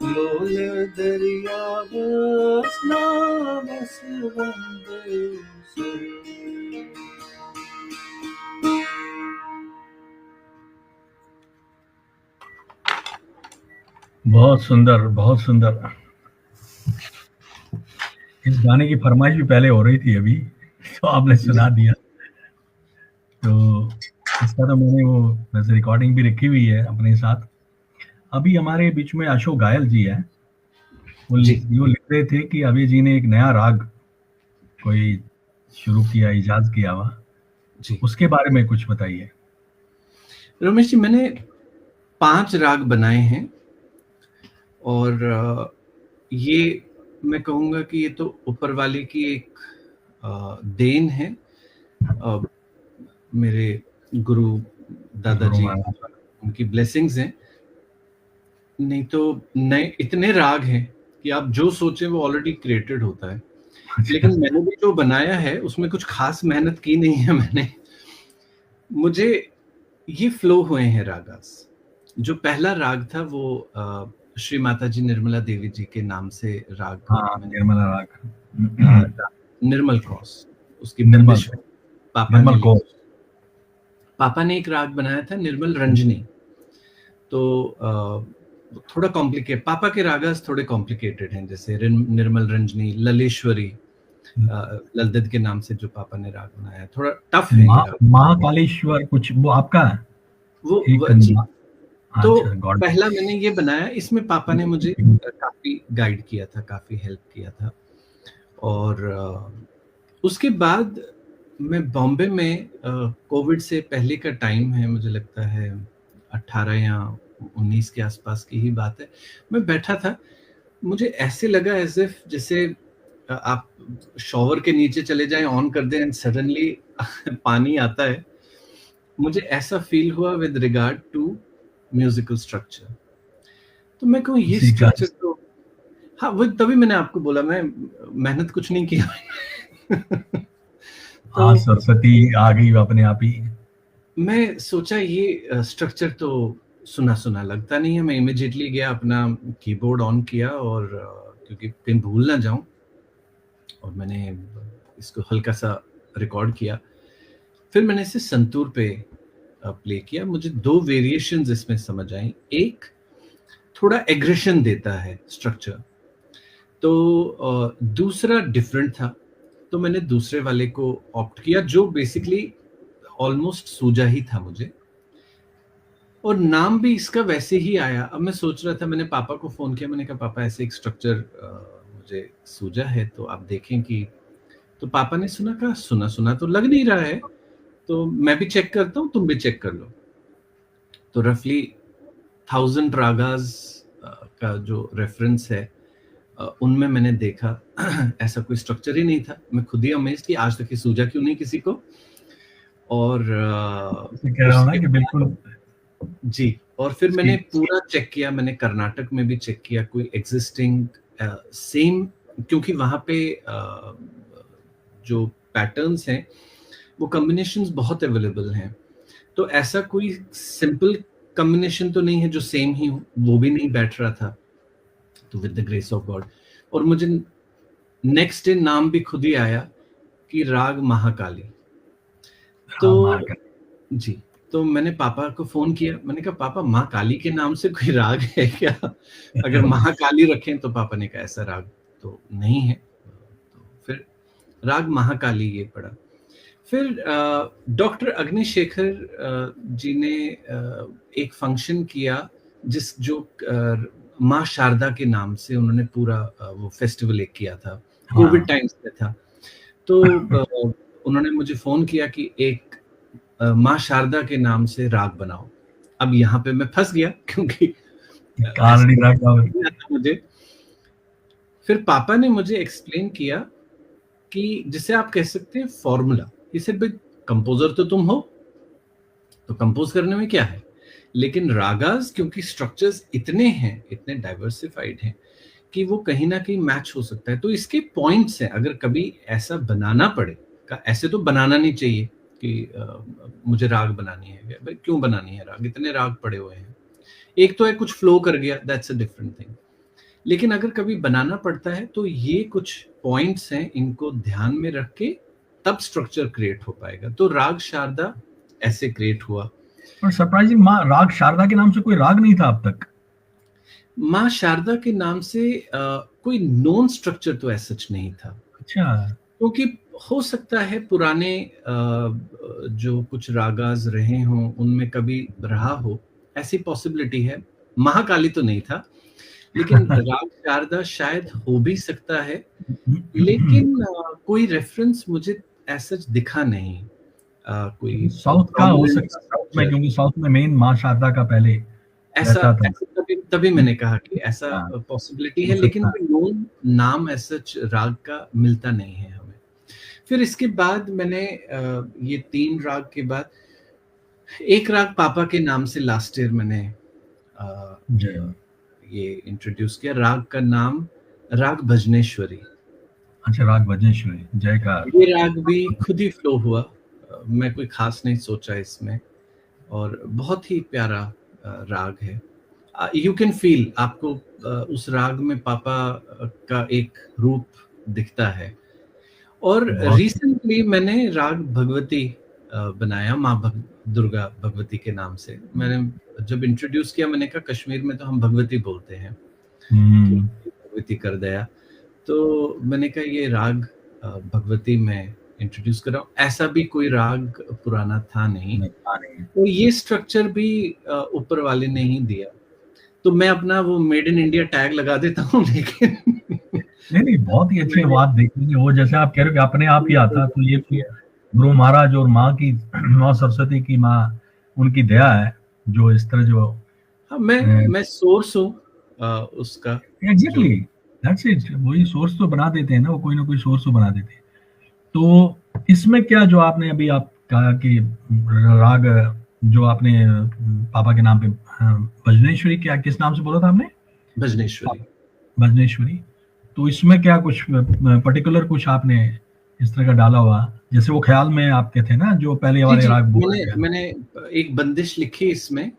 लोल दरिया बस नावस बंद। बहुत सुंदर, बहुत सुंदर। इस गाने की फरमाइश भी पहले हो रही थी अभी, तो आपने सुना दिया। तो इसका तो मैंने वो वैसे रिकॉर्डिंग भी रखी हुई है अपने साथ। अभी हमारे बीच में अशोक घायल जी है, वो लिख रहे थे कि अभी जी ने एक नया राग कोई शुरू किया, इजाद किया हुआ जी, उसके बारे में कुछ बताइए। रमेश जी, मैंने 5 राग बनाए हैं और ये मैं कहूँगा कि ये तो ऊपर वाले की एक देन है, मेरे गुरु दादाजी उनकी ब्लेसिंग्स हैं। नहीं तो नए इतने राग हैं कि आप जो सोचें वो ऑलरेडी क्रिएटेड होता है। लेकिन मैंने भी जो बनाया है उसमें कुछ खास मेहनत की नहीं है मैंने। मुझे ये फ्लो हुए हैं रागास। जो पहला राग था वो श्री माता जी निर्मला देवी जी के नाम से राग, निर्मला राग, निर्मल क्रॉस, उसकी पापा ने एक राग बनाया था निर्मल रंजनी। तो थोड़ा कॉम्प्लिकेट, पापा के रागास थोड़े कॉम्प्लिकेटेड हैं, जैसे निर्मल रंजनी, ललेश्वरी, ललदत के नाम से जो पापा ने राग बनाया, थोड़ा टफ है। महाकालेश्वर कुछ वो आपका वो तो पहला मैंने ये बनाया, इसमें पापा ने मुझे काफी गाइड किया था, काफी हेल्प किया था। और उसके बाद मैं बॉम्बे में, कोविड से पहले का टाइम है, मुझे लगता है 18 या 19 के आसपास की ही बात है। मैं बैठा था, मुझे ऐसे लगा एज इफ जैसे आप शॉवर के नीचे चले जाएं, ऑन कर दें एंड सडनली पानी आता है मुझे ऐसा फील हुआ with regard to musical structure. तो मैं कहूँ ये सीखा। स्ट्रक्चर तो, हाँ वो तभी मैंने आपको बोला मैं मेहनत कुछ नहीं किया। हाँ, तो सरस्वती आ गई अपने आप ही। मैं सोचा ये स्ट्रक्चर तो सुना सुना लगता नहीं है। मैं इमिडिएटली गया, अपना कीबोर्ड ऑन किया और क्योंकि कहीं भूल ना जाऊं, और मैंने इसको हल्का सा रिकॉर्ड किया। फिर मैंने इसे संतूर पे प्ले किया। मुझे दो वेरिएशंस इसमें समझ आई। एक थोड़ा एग्रेशन देता है स्ट्रक्चर, तो दूसरा डिफरेंट था, तो मैंने दूसरे वाले को ऑप्ट किया जो बेसिकली ऑलमोस्ट सूझा ही था मुझे, और नाम भी इसका वैसे ही आया। अब मैं सोच रहा था, मैंने पापा को फोन किया, मैंने कहा पापा ऐसे एक स्ट्रक्चर मुझे सूझा है, तो आप देखें कि, तो पापा ने सुना, कहा सुना सुना तो लग नहीं रहा है, तो मैं भी चेक करता हूँ, तुम भी चेक कर लो। तो रफली 1000 रागास का जो रेफरेंस है उनमें मैंने देखा ऐसा कोई स्ट्रक्चर ही नहीं था। मैं खुद ही अमेज्ड कि आज तक ये सूझा क्यों नहीं किसी को। और कह रहा हूँ ना कि बिल्कुल जी, और फिर मैंने पूरा चेक किया, मैंने कर्नाटक में भी चेक किया, कोई एग्जिस्टिंग सेम, क्योंकि वहां पे जो पैटर्न्स हैं वो कॉम्बिनेशंस बहुत अवेलेबल हैं, तो ऐसा कोई सिंपल कॉम्बिनेशन तो नहीं है जो सेम ही हो, वो भी नहीं बैठ रहा था। तो with the grace of God, और मुझे नेक्स्ट डे नाम भी खुद ही आया कि राग महाकाली। तो जी, तो मैंने पापा को फोन किया, मैंने कहा पापा माँ काली के नाम से कोई राग है क्या? अगर महाकाली रखें, तो पापा ने कहा ऐसा राग तो नहीं है। तो फिर राग महाकाली ये पड़ा। फिर डॉक्टर अग्निशेखर जी ने एक फंक्शन किया, जो माँ शारदा के नाम से उन्होंने पूरा वो फेस्टिवल एक किया था, कोविड टाइम्स में था। तो उन्होंने मुझे फोन किया कि एक माँ शारदा के नाम से राग बनाओ। अब यहाँ पे मैं फंस गया, क्योंकि मुझे फिर पापा ने मुझे एक्सप्लेन किया कि जिसे आप कह सकते हैं फॉर्मूला, इसे भाई कंपोजर तो तुम हो, तो कंपोज करने में क्या है, लेकिन रागास क्योंकि स्ट्रक्चर्स इतने हैं, इतने डाइवर्सिफाइड हैं, कि वो कहीं ना कहीं मैच हो सकता है। तो इसके पॉइंट्स हैं, अगर कभी ऐसा बनाना पड़े, ऐसे तो बनाना नहीं चाहिए कि मुझे राग बनानी है, भाई क्यों बनानी है राग, इतने राग पड़े हुए हैं। एक तो है कुछ फ्लो कर गया, दैट्स अ डिफरेंट थिंग, लेकिन अगर कभी बनाना पड़ता है तो ये कुछ पॉइंट्स हैं, इनको ध्यान में रख के तब स्ट्रक्चर क्रिएट हो पाएगा। तो राग शारदा ऐसे क्रिएट हुआ। और सरप्राइजिंग, माँ राग शारदा के नाम से कोई राग नहीं था अब तक। माँ शारदा के नाम से कोई नोन स्ट्रक्चर तो ऐसा सच नहीं था। अच्छा। क्योंकि हो सकता है पुराने जो कुछ रागास रहे हों उनमें कभी रहा हो, ऐसी पॉसिबिलिटी है। महाकाली तो नहीं था, लेकिन राग शारदा शायद हो भी सकता है, लेकिन कोई रेफरेंस मुझे ऐसा दिखा नहीं। कोई साउथ का हो सकता है, साउथ में, क्योंकि साउथ में मेन माँ शारदा का पहले ऐसा तभी मैंने कहा कि ऐसा पॉसिबिलिटी है, लेकिन नोन नाम ऐसा राग का मिलता नहीं है हमें। फिर इसके बाद मैंने ये 3 राग के बाद एक राग पापा के नाम से लास्ट ईयर मैंने ये इंट्रोड्यूस किया। राग का नाम राग भजनेश्वरी। अच्छा, राग भजनेश्वरी, जयकार। ये राग भी खुद ही फ्लो हुआ, मैं कोई खास नहीं सोचा इसमें, और बहुत ही प्यारा राग है। यू कैन फील, आपको उस राग में पापा का एक रूप दिखता है। और रिसेंटली मैंने राग भगवती बनाया, माँ दुर्गा भगवती के नाम से। मैंने जब इंट्रोड्यूस किया, मैंने कहा कश्मीर में तो हम भगवती बोलते हैं, भगवती कर दया, तो मैंने कहा ये राग भगवती में इंट्रोड्यूस कर रहा हूँ। ऐसा भी कोई राग पुराना था नहीं, तो ये स्ट्रक्चर भी ऊपर वाले ने ही दिया। तो मैं अपना वो मेड इन इंडिया टैग लगा देता हूँ, लेकिन नहीं, बहुत ही अच्छी बात देखी। वो जैसे आप कह रहे हो कि अपने आप ही आता, तो ये गुरु महाराज और माँ की, माँ सरस्वती की, माँ उनकी दया है जो इस तरह जो। हाँ, मैं सोर्स हूँ उसका। Exactly, that's it. वही सोर्स तो बना देते हैं ना, वो कोई ना कोई सोर्स तो बना देते हैं। तो इसमें क्या, जो आपने अभी आप कहा कि राग जो आपने पापा के नाम पे भजनेश्वरी, क्या किस नाम से बोला था आपने? भजनेश्वरी। भजनेश्वरी। तो इसमें क्या कुछ पर्टिकुलर कुछ आपने इस तरह का डाला हुआ, जैसे वो ख्याल में आपके थे ना जो पहले जी वाले जी, राग बोल रहे थे? मैंने एक बंदिश लिखी इसमें।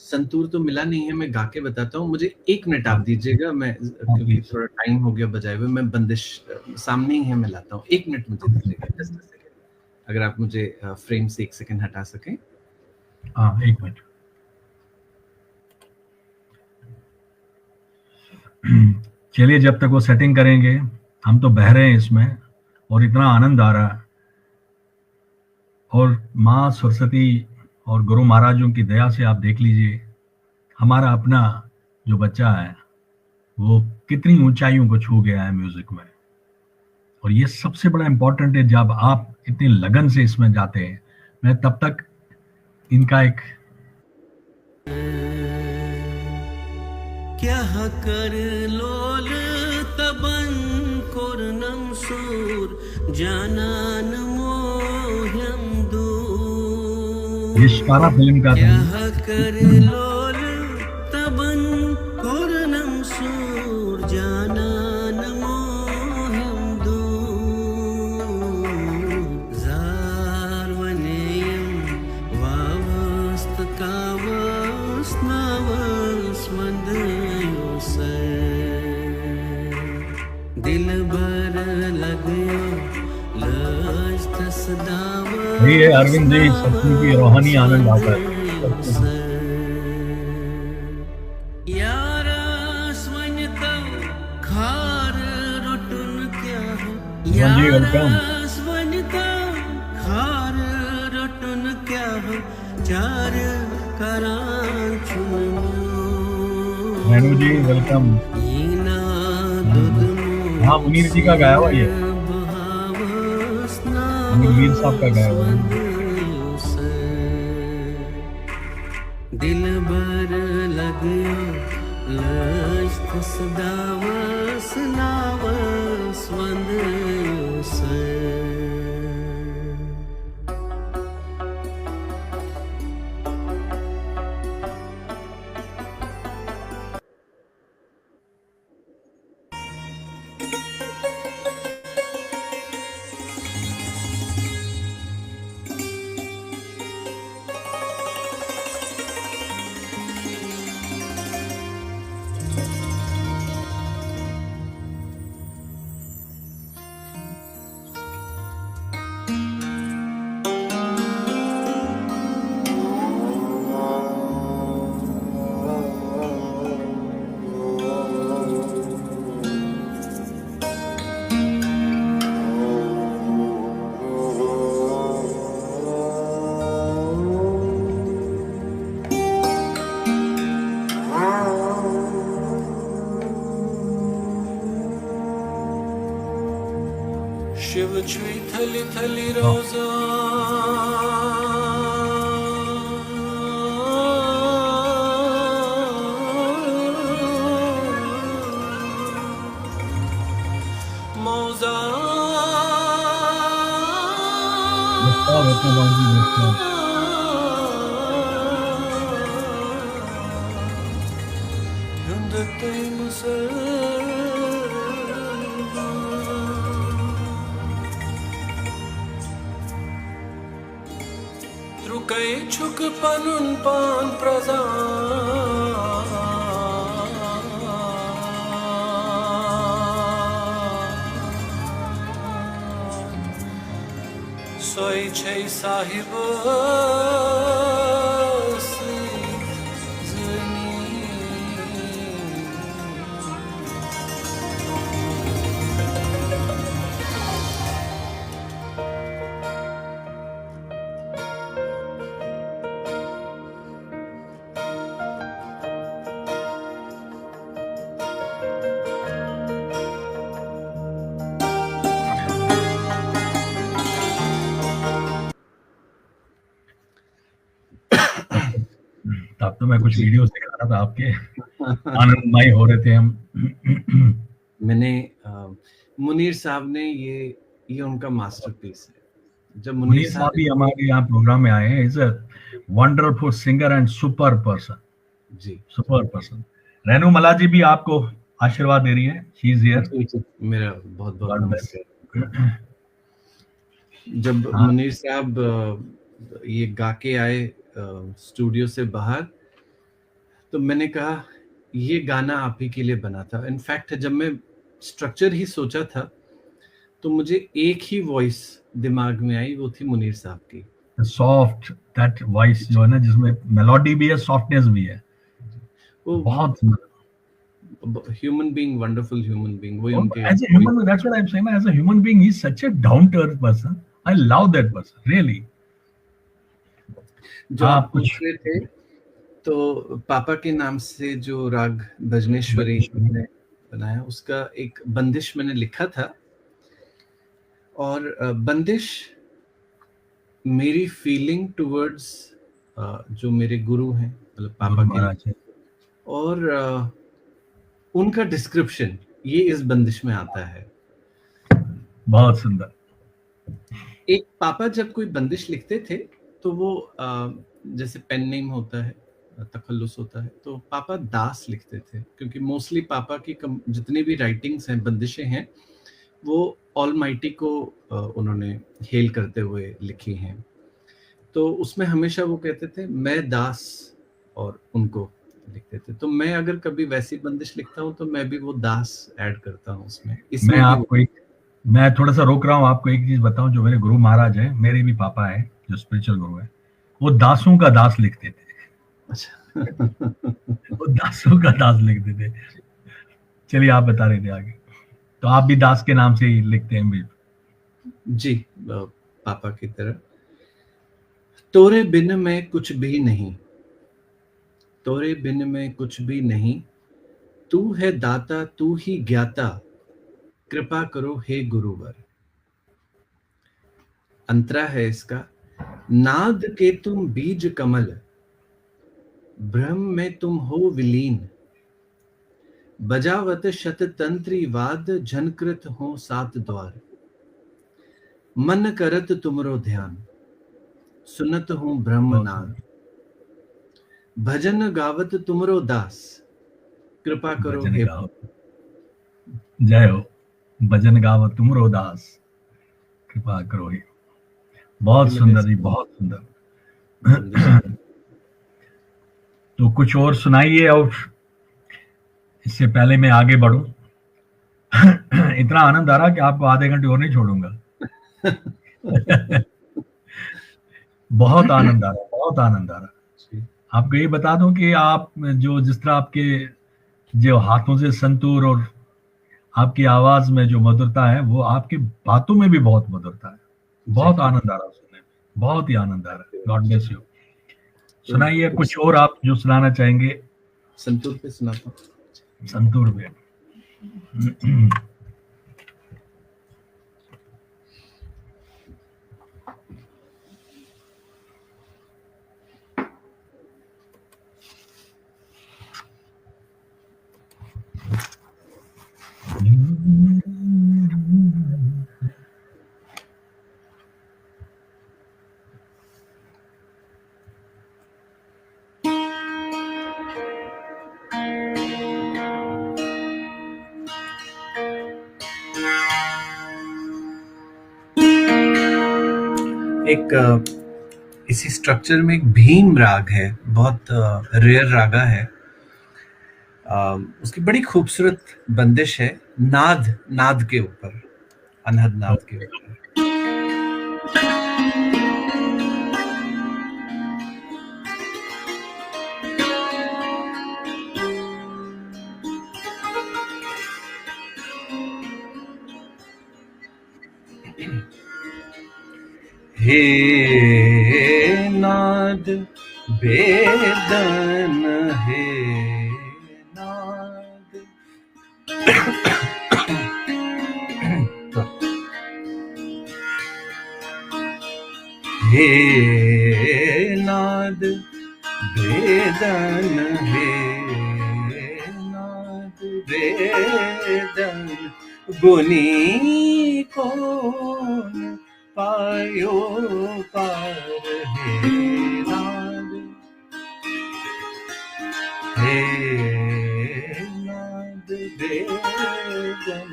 संतूर तो मिला नहीं है, मैं गा के बताता हूँ। मुझे 1 मिनट आप दीजिएगा, मैं क्योंकि थोड़ा टाइम हो गया बजाए हुए। मैं बंदिश सामने ही है, मैं लाता हूँ। 1 मिनट मुझे दीजिएगा, जस्ट अ सेकंड। अगर आप मुझे फ्रेम से 1 सेकंड हटा सकें। हाँ, 1 मिनट। चलिए, जब तक वो सेटिंग करेंगे, हम तो बह रहे हैं इसमें और इतना आनंद आ रहा है। और माँ सरस्वती और गुरु महाराजों की दया से आप देख लीजिए, हमारा अपना जो बच्चा है वो कितनी ऊंचाइयों को छू गया है म्यूजिक में। और ये सबसे बड़ा इम्पोर्टेंट है, जब आप इतनी लगन से इसमें जाते हैं। मैं तब तक इनका एक क्या कर लोल तबन कोरनम सूर जानान मोह्यम दूर। ये शिकारा फिल्म का था। क्या कर लोल तबन कोरनम सूर जानान मोह्यम दूर। जार्वनेयम वावस्त कावस नावस दिल भर लग्यो लज तसदाव। ये अरविंद जी सत्संग की रूहानी आनंद आता है। यार स्वन्यता खार रोटुन क्या हो, जी वेलकम। स्वन्यता खार रोटुन क्या हो, चार करां चुनमो। नैनू जी वेलकम। हाँ, मुनीर जी का गाया हुआ ये, मीर साहब का गाया हुआ है। दिल भर लग्यो लज तसदावस नावस वंदस। शिव छुई थली थली रोजा मौजा युंदते मुसल रुकै छुक पनुन पान प्रजा सोई छै साहिब तब तो मैं कुछ वीडियोस दिखा रहा था आपके, आनंदमय हो रहे थे हम। मैंने मुनीर साहब ने ये उनका मास्टरपीस है। जब मुनीर साहब भी हमारे यहाँ प्रोग्राम में आए हैं. Is a wonderful singer and super person. जी, सुपर पर्सन. रेनू मला जी भी आपको आशीर्वाद दे रही है. She is here. मेरा बहुत बहुत नमस्कार. जब हाँ. मुनीर साहब ये गा के आए स्टूडियो से बाहर, तो मैंने कहा ये गाना आप ही के लिए बना था. इनफैक्ट जब मैं स्ट्रक्चर ही सोचा था तो मुझे एक ही वॉइस दिमाग में आई, वो थी मुनीर साहब की. सॉफ्ट दैट वॉइस जो है ना, जिसमें मेलोडी भी है, सॉफ्टनेस भी है. वो बहुत human being, wonderful human being. वही उनके as a human, that's what I'm saying. As a human being, he's such a down to earth person. I love that person, really. जो आप पूछ रहे थे, तो पापा के नाम से जो राग भजनेश्वरी ने बनाया, उसका एक बंदिश मैंने लिखा था. और बंदिश मेरी फीलिंग टुवर्ड्स जो मेरे गुरु हैं, मतलब पापा के, और उनका डिस्क्रिप्शन ये इस बंदिश में आता है. बहुत सुंदर. एक पापा जब कोई बंदिश लिखते थे तो वो जैसे पेन नेम होता है, तखल्लुस होता है, तो पापा दास लिखते थे, क्योंकि मोस्टली पापा की जितनी भी राइटिंग्स हैं, बंदिशें हैं, वो ऑलमाइटी को उन्होंने हेल करते हुए लिखी हैं. तो उसमें हमेशा वो कहते थे मैं दास, और उनको लिखते थे. तो मैं अगर कभी वैसी बंदिश लिखता हूँ तो मैं भी वो दास ऐड करता हूँ उसमें. मैं थोड़ा सा रोक रहा हूँ आपको. एक चीज बताऊं, जो मेरे गुरु महाराज हैं, मेरे भी पापा है जो स्पिरिचुअल गुरु है, वो दासों का दास लिखते थे. अच्छा. वो दासों का दास लिखते थे. चलिए, आप बता रहे थे आगे. तो आप भी दास के नाम से ही लिखते हैं भी? जी, पापा की तरह. तोरे बिन में कुछ भी नहीं, तोरे बिन में कुछ भी नहीं, तू है दाता तू ही ज्ञाता, कृपा करो हे गुरुवर. अंतरा है इसका. नाद के तुम बीज कमल, ब्रह्म में तुम हो विलीन, बजावत शततंत्री वाद, झनकृत हो सात द्वार. मन करत तुमरो ध्यान, सुनत हूं ब्रह्मनाद, भजन गावत तुमरो दास, कृपा करो हे. जय हो. भजन गावत तुमरो दास, कृपा करो हे. बहुत सुंदर जी, बहुत सुंदर. तो कुछ और सुनाइए, और इससे पहले मैं आगे बढ़ूं. इतना आनंद आ रहा कि आपको आधे घंटे और नहीं छोड़ूंगा. बहुत आनंद आ रहा, बहुत आनंद आ रहा. आपको ये बता दूं कि आप जो जिस तरह आपके जो हाथों से संतूर और आपकी आवाज में जो मधुरता है, वो आपकी बातों में भी बहुत मधुरता है. बहुत आनंद आ रहा सुनने में, बहुत ही आनंद आ रहा है. God bless you. सुनाइए कुछ और आप जो सुनाना चाहेंगे. संतूर पे सुनाता हूँ. संतूर पे. एक इसी स्ट्रक्चर में एक भीम राग है, बहुत रेयर रागा है. उसकी बड़ी खूबसूरत बंदिश है, नाद, नाद के ऊपर, अनहद नाद के ऊपर. हे नाद वेदन, हे नाद. हे नाद वेदन, हे नाद वेदन, गुनी कौन पायो पार हे नाद, हे नाद बेगन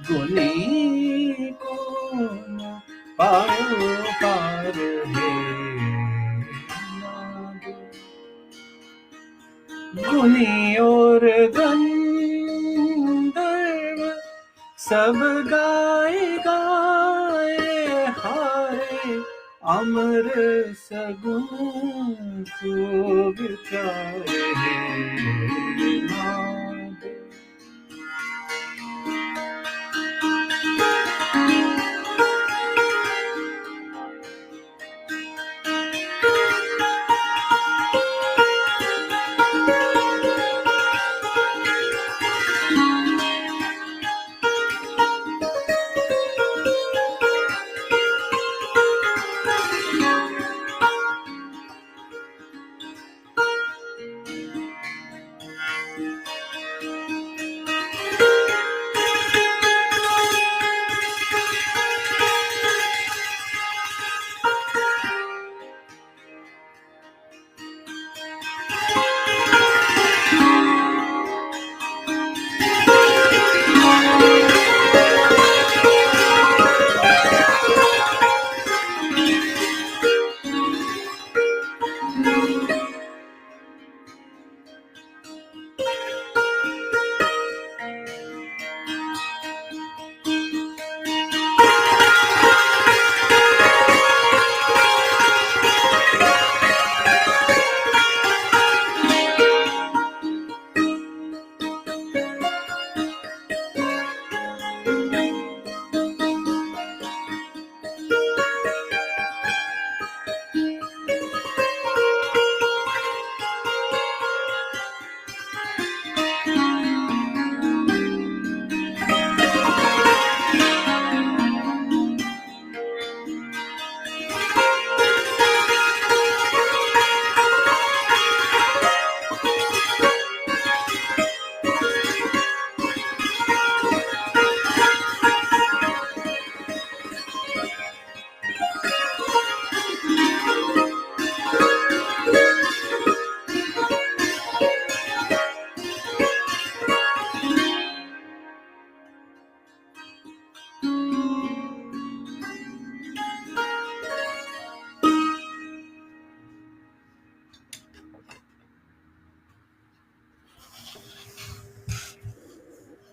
गुनी को न पायो पार हे नाद, गुनी और गंधर्व सब गाए गाए हाय, अमर सगुन खूब प्यारे हे नाद।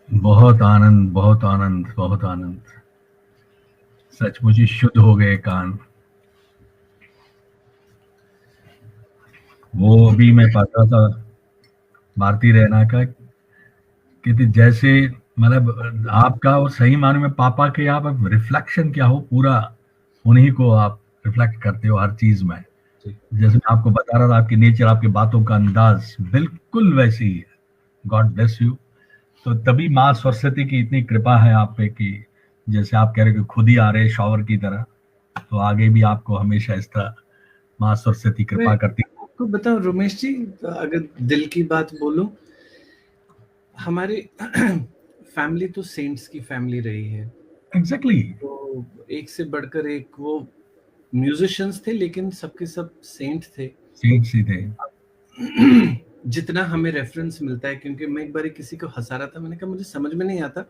बहुत आनंद, बहुत आनंद, बहुत आनंद। सचमुच ही शुद्ध हो गए कान। वो अभी मैं पढ़ रहा था भारती रैना का कि जैसे मतलब आपका और सही मानने में पापा के आप रिफ्लेक्शन क्या हो, पूरा उन्हीं को आप रिफ्लेक्ट करते हो हर चीज में। जैसे मैं आपको बता रहा था, आपकी नेचर, आपकी बातों का अंदाज बिल्कुल वैसी है। God bless you. तो तभी माँ सरस्वती की इतनी कृपा है आप पे कि जैसे आप कह रहे हो खुद ही आ रहे शॉवर की तरह, तो आगे भी आपको हमेशा इस तरह माँ सरस्वती कृपा करती। आपको बताओ रोमेश जी, अगर दिल की बात बोलूं, हमारी फैमिली तो सेंट्स की फैमिली रही है। एग्जैक्टली। तो एक से बढ़कर एक वो म्यूजिशियंस थे, लेकिन सबके सब सेंट थे। सेंट्स ही थे। जितना हमें रेफरेंस मिलता है, क्योंकि मैं एक बार किसी को हंसा रहा था, मैंने कहा मुझे समझ में नहीं आता,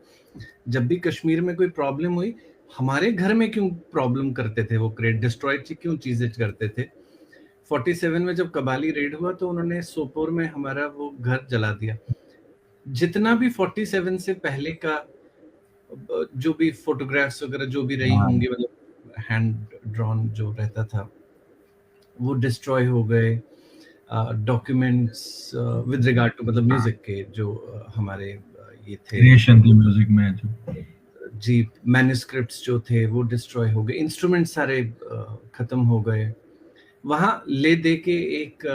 जब भी कश्मीर में कोई प्रॉब्लम हुई, हमारे घर में क्यों प्रॉब्लम करते थे, वो क्रेट डिस्ट्रॉय क्यों चीजें करते थे। 47 में जब कबाली रेड हुआ तो उन्होंने सोपोर में हमारा वो घर जला दिया। जितना भी 47 से पहले का जो भी फोटोग्राफ्स वगैरह जो भी रही होंगी, मतलब हैंड ड्रॉन जो रहता था, वो डिस्ट्रॉय हो गए। डॉक्यूमेंट्स विद रिगार्ड टू मतलब म्यूजिक के जो हमारे ये थे, क्रिएशन थी म्यूजिक में जो जी, मैन्युस्क्रिप्ट्स जो थे वो डिस्ट्रॉय हो गए, इंस्ट्रूमेंट सारे खत्म हो गए। वहाँ ले दे के एक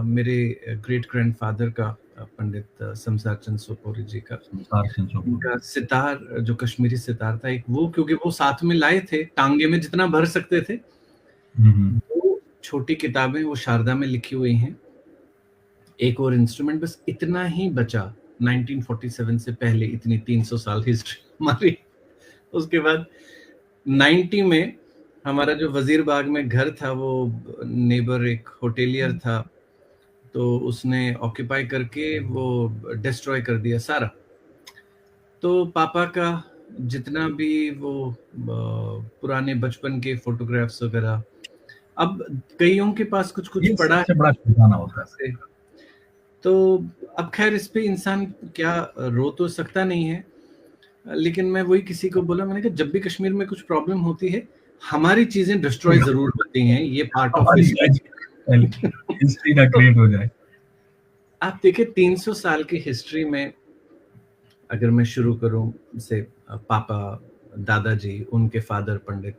मेरे ग्रेट ग्रैंडफादर का, पंडित शमशाद चंद सोपोरी जी का, उनका सितार जो कश्मीरी सितार था एक, वो क्योंकि वो साथ में लाए थे, टांगे में जितना भर सकते थे, वो छोटी किताबें वो शारदा में लिखी हुई हैं, एक और इंस्ट्रूमेंट, बस इतना ही बचा 1947 से पहले, इतनी 300 साल हिस्ट्री हमारी। उसके बाद 90 में हमारा जो वजीर बाग में घर था, वो नेबर एक होटेलियर था, तो उसने ऑक्यूपाई करके वो डिस्ट्रॉय कर दिया सारा। तो पापा का जितना भी वो पुराने बचपन के फोटोग्राफ्स वगैरह, अब कईयों के पास कुछ कुछ ये पड़ा सबसे बड़ा खजाना होता है। है। तो अब खैर इस पे इंसान क्या रो तो सकता नहीं है, लेकिन मैं वही किसी को बोला, मैंने कहा जब भी कश्मीर में कुछ प्रॉब्लम होती है हमारी चीजें डिस्ट्रॉय जरूर होती हैं, ये पार्ट ऑफ हिस्ट्री ना क्रिएट हो जाए। आप देखिए 300 साल की हिस्ट्री में अगर मैं शुरू करूं से पापा दादाजी, उनके फादर पंडित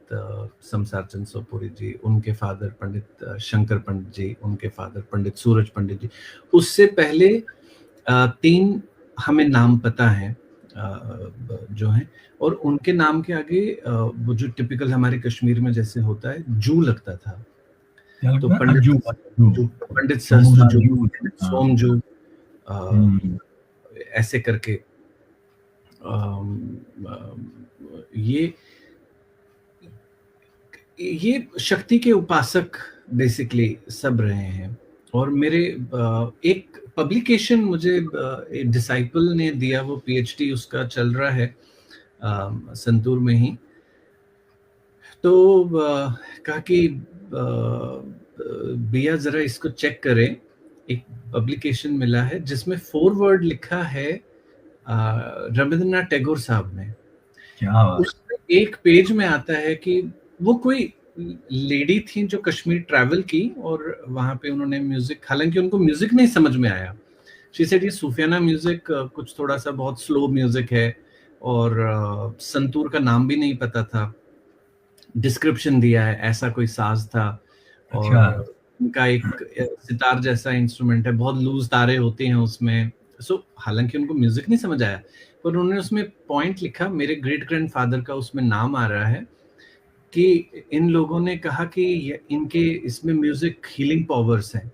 समसार चंद सोपुरी जी, उनके फादर पंडित शंकर पंडित जी, उनके फादर पंडित सूरज पंडित जी, उससे पहले 3 हमें नाम पता है जो हैं, और उनके नाम के आगे वो जो टिपिकल हमारे कश्मीर में जैसे होता है जू लगता था, तो पंडित सहस्त्रजू, सोमजू, ऐसे करके ये शक्ति के उपासक बेसिकली सब रहे हैं। और मेरे एक पब्लिकेशन मुझे एक डिसाइपल ने दिया, वो पीएचडी उसका चल रहा है संतूर में ही, तो कहा कि भैया जरा इसको चेक करें। एक पब्लिकेशन मिला है जिसमें फॉरवर्ड लिखा है रविंद्रनाथ टैगोर साहब ने। क्या उसमें एक पेज में आता है कि वो कोई लेडी थी जो कश्मीर ट्रैवल की, और वहां पे उन्होंने म्यूजिक, हालांकि उनको म्यूजिक नहीं समझ में आया, शी सेड ये सूफियाना म्यूजिक कुछ थोड़ा सा बहुत स्लो म्यूजिक है, और संतूर का नाम भी नहीं पता था, डिस्क्रिप्शन दिया है ऐसा कोई साज था, और उनका एक सितार जैसा इंस्ट्रूमेंट है, बहुत लूज तारे होते हैं उसमें। सो हालांकि उनको म्यूजिक नहीं समझ आया, पर उन्होंने उसमें पॉइंट लिखा, मेरे ग्रेट ग्रैंडफादर का उसमें नाम आ रहा है कि इन लोगों ने कहा कि इनके इसमें म्यूजिक हीलिंग पावर्स हैं।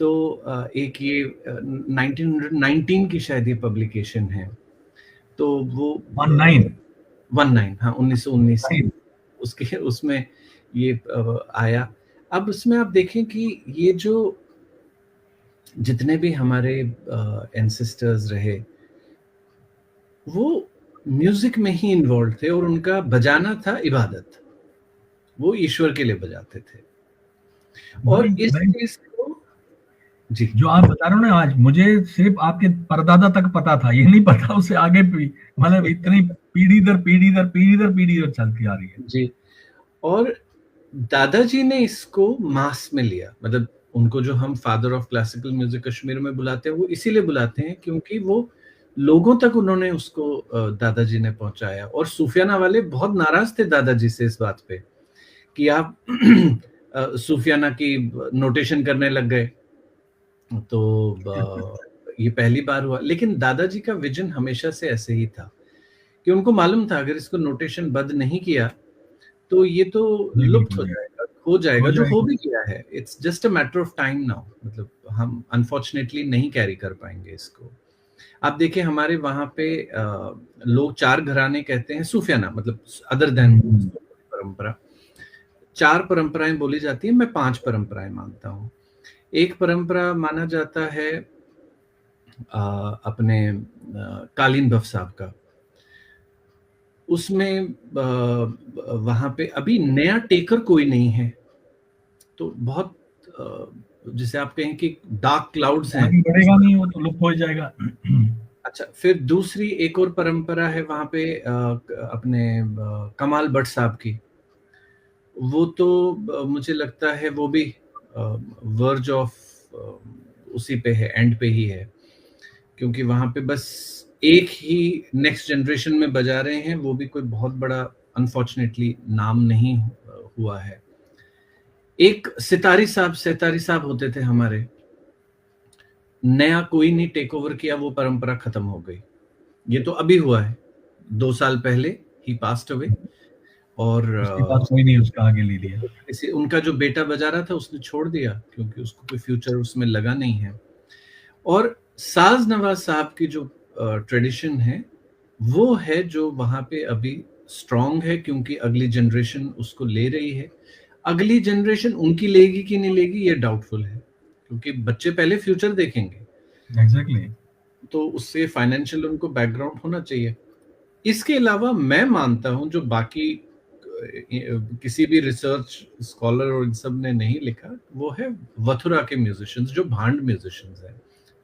तो एक ये 1919 की शायद ये पब्लिकेशन है, तो वो 19 हाँ 1919 उसके उसमें ये आया। अब उसमें आप देखें कि ये जो जितने भी हमारे एंसेस्टर्स रहे वो म्यूजिक में ही इन्वॉल्व थे, और उनका बजाना था इबादत, वो ईश्वर के लिए बजाते थे। और इस चीज को जी जो आप बता रहे हो ना, आज मुझे सिर्फ आपके परदादा तक पता था, ये नहीं पता उससे आगे भी, मतलब इतनी पीढ़ी दर पीढ़ी दर पीढ़ी दर पीढ़ी दर चलती आ रही है जी। और दादाजी ने इसको मास में लिया, मतलब उनको जो हम father of classical music Kashmir में बुलाते हैं, वो इसीलिए बुलाते हैं क्योंकि वो लोगों तक उन्होंने उसको दादाजी ने पहुंचाया। और सूफियाना वाले बहुत नाराज थे दादाजी से इस बात पे कि आप सूफियाना की नोटेशन करने लग गए, तो ये पहली बार हुआ। लेकिन दादाजी का विजन हमेशा से ऐसे ही था कि उनको मालूम था अगर इसको नोटेशन बंद नहीं किया तो ये तो लुप्त हो जाएगा, हो जाएगा, जो हो भी गया है। It's just a matter of time now, मतलब हम अनफॉर्चुनेटली नहीं कैरी कर पाएंगे इसको। आप देखिए हमारे वहां पे लोग 4 घराने कहते हैं सूफियाना, मतलब अदर देन परंपरा 4 परंपराएं बोली जाती हैं, मैं 5 परंपराएं मानता हूँ। एक परंपरा माना जाता है अपने कालीन भव साहब का, उसमें वहां पे अभी नया टेकर कोई नहीं है, तो बहुत जिसे आप कहें कि डार्क क्लाउड्स हैं, बढ़ेगा नहीं, वो तो लुप्त हो जाएगा। अच्छा, फिर दूसरी एक और परंपरा है वहां पे अपने कमाल भट्ट साहब की, वो तो मुझे लगता है वो भी वर्ज ऑफ उसी पे है, एंड पे ही है, क्योंकि वहां पे बस एक ही नेक्स्ट जनरेशन में बजा रहे हैं, वो भी कोई बहुत बड़ा अनफॉर्चुनेटली नाम नहीं हुआ है। एक सितारी साहब होते थे हमारे, नया कोई नहीं टेक ओवर किया, वो परंपरा खत्म हो गई। ये तो अभी हुआ है, 2 साल पहले ही पास्ट अवे, और कोई नहीं उसका आगे ले लिया। इसे उनका जो बेटा बजा रहा था उसने छोड़ दिया क्योंकि उसको कोई फ्यूचर उसमें लगा नहीं है। और साज नवाज साहब की जो ट्रेडिशन है वो है जो वहां पे अभी स्ट्रांग है क्योंकि अगली जनरेशन उसको ले रही है। अगली जनरेशन उनकी लेगी कि नहीं लेगी ये डाउटफुल है, क्योंकि बच्चे पहले फ्यूचर देखेंगे। एग्जैक्टली। तो उससे फाइनेंशियल उनको बैकग्राउंड होना चाहिए। इसके अलावा मैं मानता हूं जो बाकी किसी भी रिसर्च स्कॉलर और इन सब ने नहीं लिखा, वो है वथुरा के म्यूजिशियंस, जो भांड म्यूजिशियंस हैं,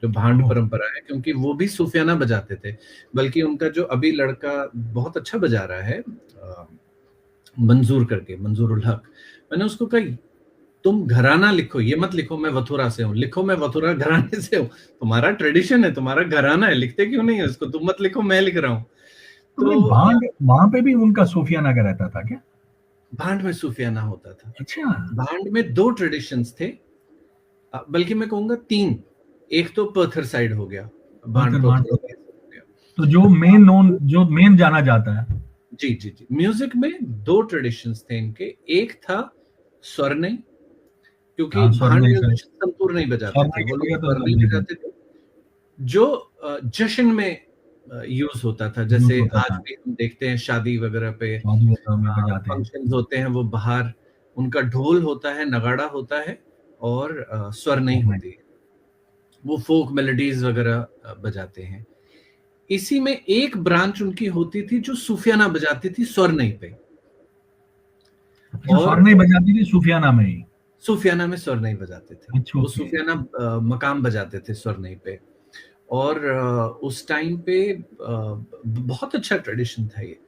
जो भांड परंपरा है, क्योंकि वो भी सूफियाना बजाते थे। बल्कि उनका जो अभी लड़का बहुत अच्छा बजा रहा है, मंजूर करके, मंजूर उल हक, मैंने उसको कही तुम घराना लिखो, ये मत लिखो मैं वथुरा से हूँ, लिखो मैं वथुरा घराने से हूँ। तुम्हारा ट्रेडिशन है, तुम्हारा घराना है, लिखते क्यों नहीं है उसको? तुम मत लिखो, मैं लिख रहा हूँ। तो भांड वहां पे भी उनका सूफियाना का रहता था क्या? भांड में सूफियाना होता था। अच्छा। भांड में 2 ट्रेडिशंस थे, बल्कि मैं कहूंगा 3। एक तो पर्थर साइड हो गया, भांड हो गया। तो जो मेन जाना जाता है। जी जी जी। म्यूजिक में 2 ट्रेडिशंस थे इनके। एक था स्वर्णई, क्योंकि भांड म्यूजिशियन संतूर नहीं बजाते थे, वो लोग स्वर्णई बजाते थे, जो जश्न में यूज होता था। जैसे आज भी हम देखते हैं शादी वगैरह पे फंक्शंस होते हैं, वो बाहर उनका ढोल होता है, नगाड़ा होता है और स्वर्णई होती है, वो फोक मेलोडीज वगैरह बजाते हैं। इसी में एक ब्रांच उनकी होती थी जो सूफियाना बजाती थी स्वर्णई पे। और स्वर्णई बजाती थी सूफियाना में ही? सूफियाना में स्वर्णई बजाते थे। अच्छा, वो सूफियाना मकाम बजाते थे स्वर्णई पे। और उस टाइम पे बहुत अच्छा ट्रेडिशन था ये।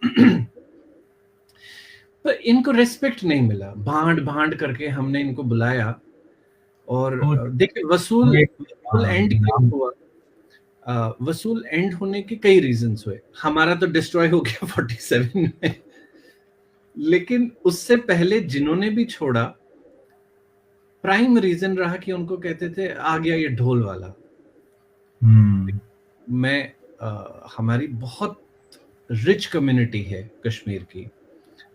पर इनको रेस्पेक्ट नहीं मिला। भांड भांड करके हमने इनको बुलाया, और देखिए वसूल एंड क्यों हुआ? वसूल एंड होने के कई रीजंस हुए। हमारा तो डिस्ट्रॉय हो गया 47 में, लेकिन उससे पहले जिन्होंने भी छोड़ा, प्राइम रीजन रहा कि उनको कहते थे आ गया ये ढोल वाला। मैं हमारी बहुत रिच कम्युनिटी है कश्मीर की,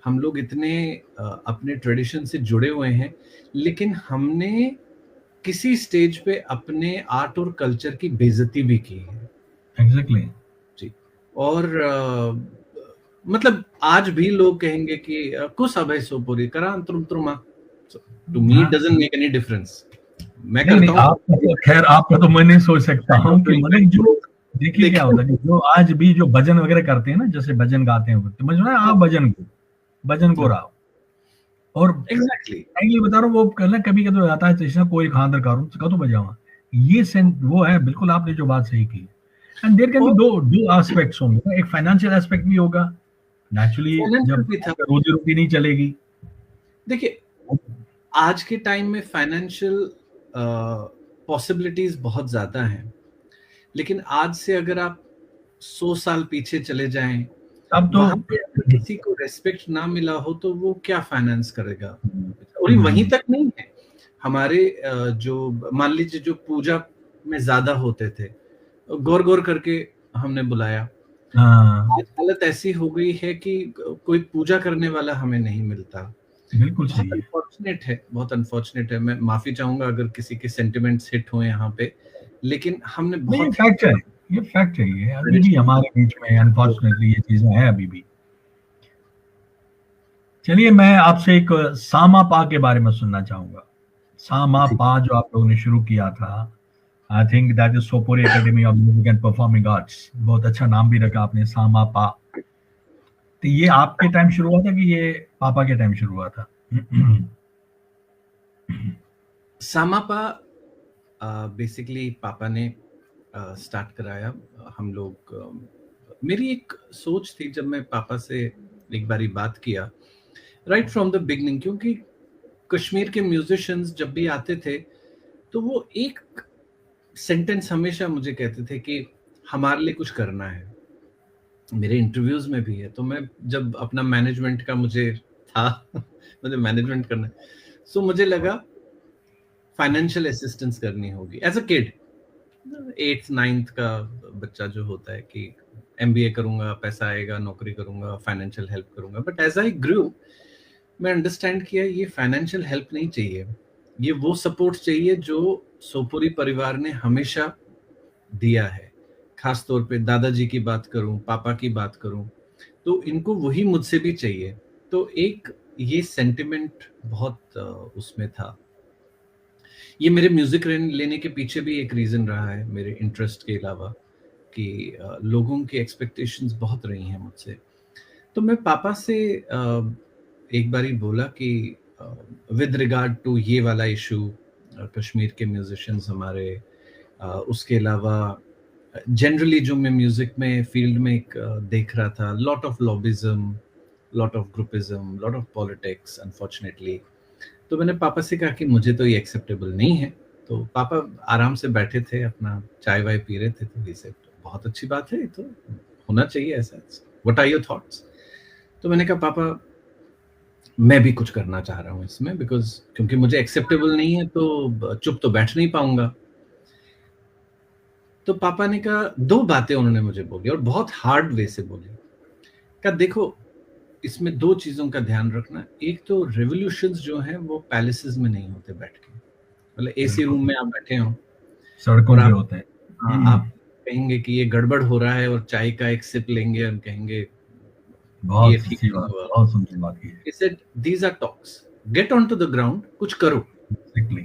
हम लोग इतने अपने ट्रेडिशन से जुड़े हुए हैं, लेकिन हमने किसी स्टेज पे अपने आर्ट और कल्चर की बेइज्जती भी की है। एग्जैक्टली जी। और मतलब आज भी लोग कहेंगे कि कुछ अभय सोपुरी करा तुम to me doesn't make any difference. मैं करता हूं। खैर आपका तो मैं नहीं सोच सकता हूं कि मतलब जो देखिए क्या होता है, जो आज भी जो भजन वगैरह करते हैं ना, जैसे भजन गाते हैं, तो मुझे आप भजन को रहा और एग्जैक्टली बता रहा हूँ, वो कहना कभी कभी आता है तो कोई खानदार का तो बजावा, ये वो है बिल्कुल आपने जो बात सही की। एंड देयर कैन बी दो एस्पेक्ट्स होंगे, एक फाइनेंशियल एस्पेक्ट भी होगा नेचुरली, जब रोजी रोटी नहीं चलेगी। देखिए आज के टाइम में फाइनेंशियल पॉसिबिलिटीज बहुत ज्यादा हैं, लेकिन आज से अगर आप 100 साल पीछे चले जाएं, अब तो किसी को रेस्पेक्ट ना मिला हो तो वो क्या फाइनेंस करेगा? और वहीं तक नहीं है, हमारे जो मान लीजिए जो पूजा में ज्यादा होते थे, गौर गौर करके हमने बुलाया। आज हालत ऐसी हो गई है कि कोई पूजा करने वाला हमें नहीं मिलता। बिल्कुल बहुत अनफॉर्चुनेट है, बहुत अनफॉर्चुनेट है। मैं माफी चाहूंगा अगर किसी के सेंटिमेंट्स हिट हुए यहाँ पे, लेकिन हमने बहुत ये फैक्ट है ये अभी भी हमारे बीच में अनफॉर्चुनेटली ये चीजें हैं अभी भी। चलिए मैं आपसे एक सामा पा के बारे में सुनना चाहूंगा। सामा पा जो आप लोगों ने शुरू किया था, I think that is Sopori academy of music and performing arts, बहुत अच्छा नाम भी रखा आपने, सामा पा। तो ये आपके टाइम शुरू हुआ था कि ये पापा के टाइम शुरू हुआ था? सामापा बेसिकली पापा ने स्टार्ट कराया। हम लोग मेरी एक सोच थी जब मैं पापा से एक बारी बात किया राइट फ्रॉम द बिगनिंग, क्योंकि कश्मीर के म्यूजिशियंस जब भी आते थे तो वो एक सेंटेंस हमेशा मुझे कहते थे कि हमारे लिए कुछ करना है। मेरे इंटरव्यूज में भी है। तो मैं जब अपना मैनेजमेंट का मुझे था मुझे मैनेजमेंट करना, सो मुझे लगा फाइनेंशियल असिस्टेंस करनी होगी as a kid. 8th 9th का बच्चा जो होता है कि MBA करूंगा, पैसा आएगा, नौकरी करूंगा, फाइनेंशियल हेल्प करूंगा। बट एज आई ग्रू मैं अंडरस्टैंड किया ये फाइनेंशियल हेल्प नहीं चाहिए, ये वो सपोर्ट चाहिए जो सोपुरी परिवार ने हमेशा दिया है। खास तौर पे दादाजी की बात करूं, पापा की बात करूं, तो इनको वही मुझसे भी चाहिए। तो एक ये सेंटिमेंट बहुत उसमें था। ये मेरे म्यूजिक लेने के पीछे भी एक रीजन रहा है, मेरे इंटरेस्ट के अलावा, कि लोगों की एक्सपेक्टेशंस बहुत रही हैं मुझसे। तो मैं पापा से एक बारी बोला कि विद रिगार्ड टू ये वाला इशू, कश्मीर के म्यूजिशियंस हमारे, उसके अलावा जनरली जो मैं म्यूजिक में फील्ड में एक देख रहा था, lot of lobbyism, lot of groupism, lot of politics unfortunately. तो मैंने पापा से कहा कि मुझे तो ये एक्सेप्टेबल नहीं है। तो पापा आराम से बैठे थे, अपना चाय वाय पी रहे थे, तो ये सब बहुत अच्छी बात है, तो होना चाहिए ऐसा, व्हाट आर योर थॉट्स। तो मैंने कहा पापा मैं भी कुछ करना चाह रहा हूँ इसमें, बिकॉज क्योंकि मुझे एक्सेप्टेबल नहीं है तो चुप तो बैठ नहीं पाऊंगा। तो पापा ने कहा, दो बातें उन्होंने मुझे बोली और बहुत हार्ड वे से बोली। कहा देखो इसमें दो चीजों का ध्यान रखना, एक तो रेवोल्यूशंस जो हैं वो पैलेसेस में नहीं होते बैठ के, मतलब एसी रूम में आप बैठे हो, सड़कों पे होते हैं। आप कहेंगे कि ये गड़बड़ हो रहा है और चाय का एक सिप लेंगे और कहेंगे बहुत ये ठीक सच्ची बात, बहुत सुंदर बात की है। He said, these are talks. Get onto the ground, कुछ करो। Exactly.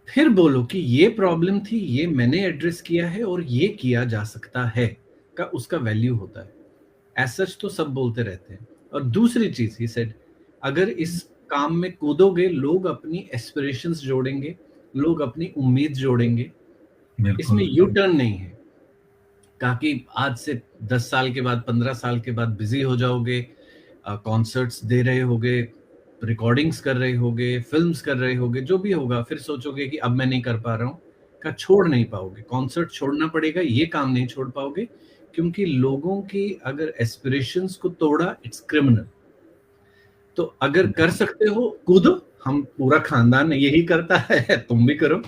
फिर बोलो कि ये प्रॉब्लम थी, ये मैंने एड्रेस किया है और ये किया जा सकता है, का उसका वैल्यू होता है। एज सच तो सब बोलते रहते हैं। और दूसरी चीज ही सेड, अगर इस काम में कूदोगे, लोग अपनी एस्पिरेशंस जोड़ेंगे, लोग अपनी उम्मीद जोड़ेंगे, इसमें यू टर्न नहीं है। कहा कि आज से 10 साल के बाद, 15 साल के बाद बिजी हो जाओगे, कॉन्सर्ट्स दे रहे होगे, रिकॉर्डिंग्स कर रहे होगे, फिल्म्स कर रहे होगे, जो भी होगा, फिर सोचोगे कि अब मैं नहीं कर पा रहा हूँ। का छोड़ नहीं पाओगे, कॉन्सर्ट छोड़ना पड़ेगा, ये काम नहीं छोड़ पाओगे, क्योंकि लोगों की अगर एस्पिरेशंस को तोड़ा, इट्स क्रिमिनल। तो अगर कर सकते हो कूदो, हम पूरा खानदान यही करता है, तुम भी करो।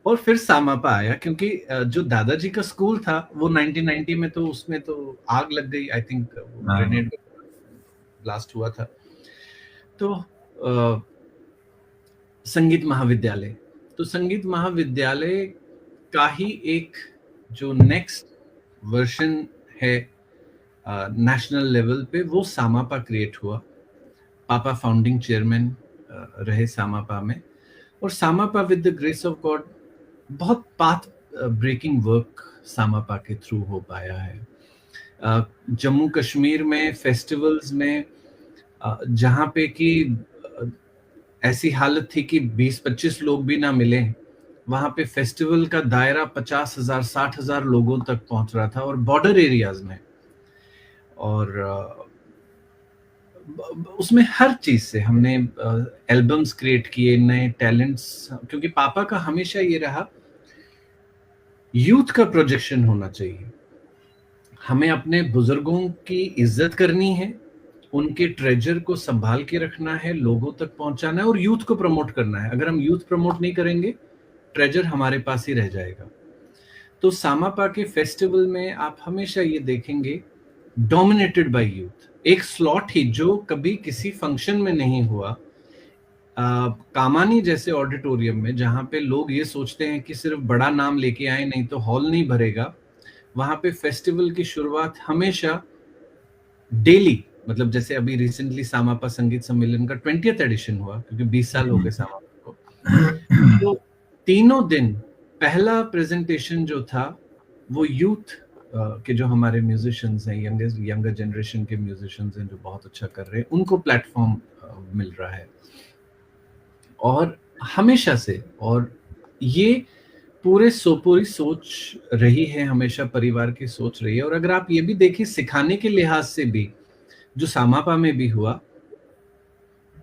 और फिर सामापा आया, क्योंकि जो दादाजी का स्कूल था वो 1990 में, तो उसमें तो आग लग गई, आई थिंक ग्रेनेड ब्लास्ट हुआ था। तो संगीत महाविद्यालय, तो संगीत महाविद्यालय का ही एक जो नेक्स्ट वर्जन है नेशनल लेवल पे, वो सामापा क्रिएट हुआ। पापा फाउंडिंग चेयरमैन रहे सामापा में, और Samapa with the grace of God बहुत पाथ ब्रेकिंग वर्क सामापा के थ्रू हो पाया है। जम्मू कश्मीर में फेस्टिवल्स में जहाँ पे कि ऐसी हालत थी कि 20-25 लोग भी ना मिले, वहां पे फेस्टिवल का दायरा 50,000 60,000 लोगों तक पहुंच रहा था, और बॉर्डर एरियाज में, और उसमें हर चीज से हमने एल्बम्स क्रिएट किए, नए टैलेंट्स, क्योंकि पापा का हमेशा ये रहा यूथ का प्रोजेक्शन होना चाहिए। हमें अपने बुजुर्गों की इज्जत करनी है, उनके ट्रेजर को संभाल के रखना है, लोगों तक पहुंचाना है और यूथ को प्रमोट करना है। अगर हम यूथ प्रमोट नहीं करेंगे, ट्रेजर हमारे पास ही रह जाएगा। तो सामापा के फेस्टिवल में आप हमेशा ये देखेंगे डोमिनेटेड बाय यूथ। एक स्लॉट ही जो कभी किसी फंक्शन में नहीं हुआ, कामानी जैसे ऑडिटोरियम में, जहां पे लोग ये सोचते हैं कि सिर्फ बड़ा नाम लेके आए, नहीं तो हॉल नहीं भरेगा, वहां पे फेस्टिवल की शुरुआत हमेशा डेली, मतलब जैसे अभी रिसेंटली सामापा संगीत सम्मेलन का 20th एडिशन हुआ, क्योंकि 20 साल हो गए सामापा को, तो तीनों दिन पहला प्रेजेंटेशन जो था वो यूथ के जो हमारे म्यूजिशियंस हैं, यंगर जनरेशन के म्यूजिशियंस हैं जो बहुत अच्छा कर रहे हैं, उनको प्लेटफॉर्म मिल रहा है। और हमेशा से, और ये पूरी सोच रही है, हमेशा परिवार की सोच रही है। और अगर आप ये भी देखिए, सिखाने के लिहाज से भी जो सामापा में भी हुआ,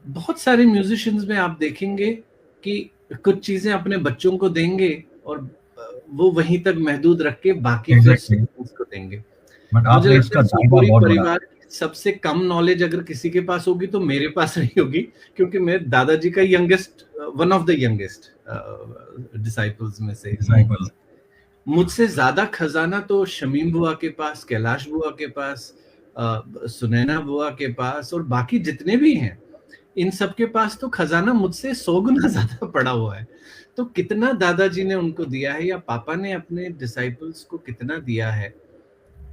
बहुत सारे म्यूजिशियंस में आप देखेंगे कि कुछ चीजें अपने बच्चों को देंगे और वो वहीं तक महदूद रख के बाकी को देंगे। मुझे लगता है पूरी परिवार की सबसे कम नॉलेज अगर किसी के पास होगी तो मेरे पास नहीं होगी, क्योंकि मैं दादाजी का youngest, one of the youngest disciples में से। मुझसे ज्यादा खजाना तो शमीम बुआ के पास, कैलाश बुआ के पास, सुनैना बुआ के पास, और बाकी जितने भी हैं, इन सब के पास तो खजाना मुझसे 100 गुना ज्यादा पड़ा हुआ है। तो कितना दादाजी ने उनको दिया है, या पापा ने अपने डिसाइपल्स को कितना दिया है,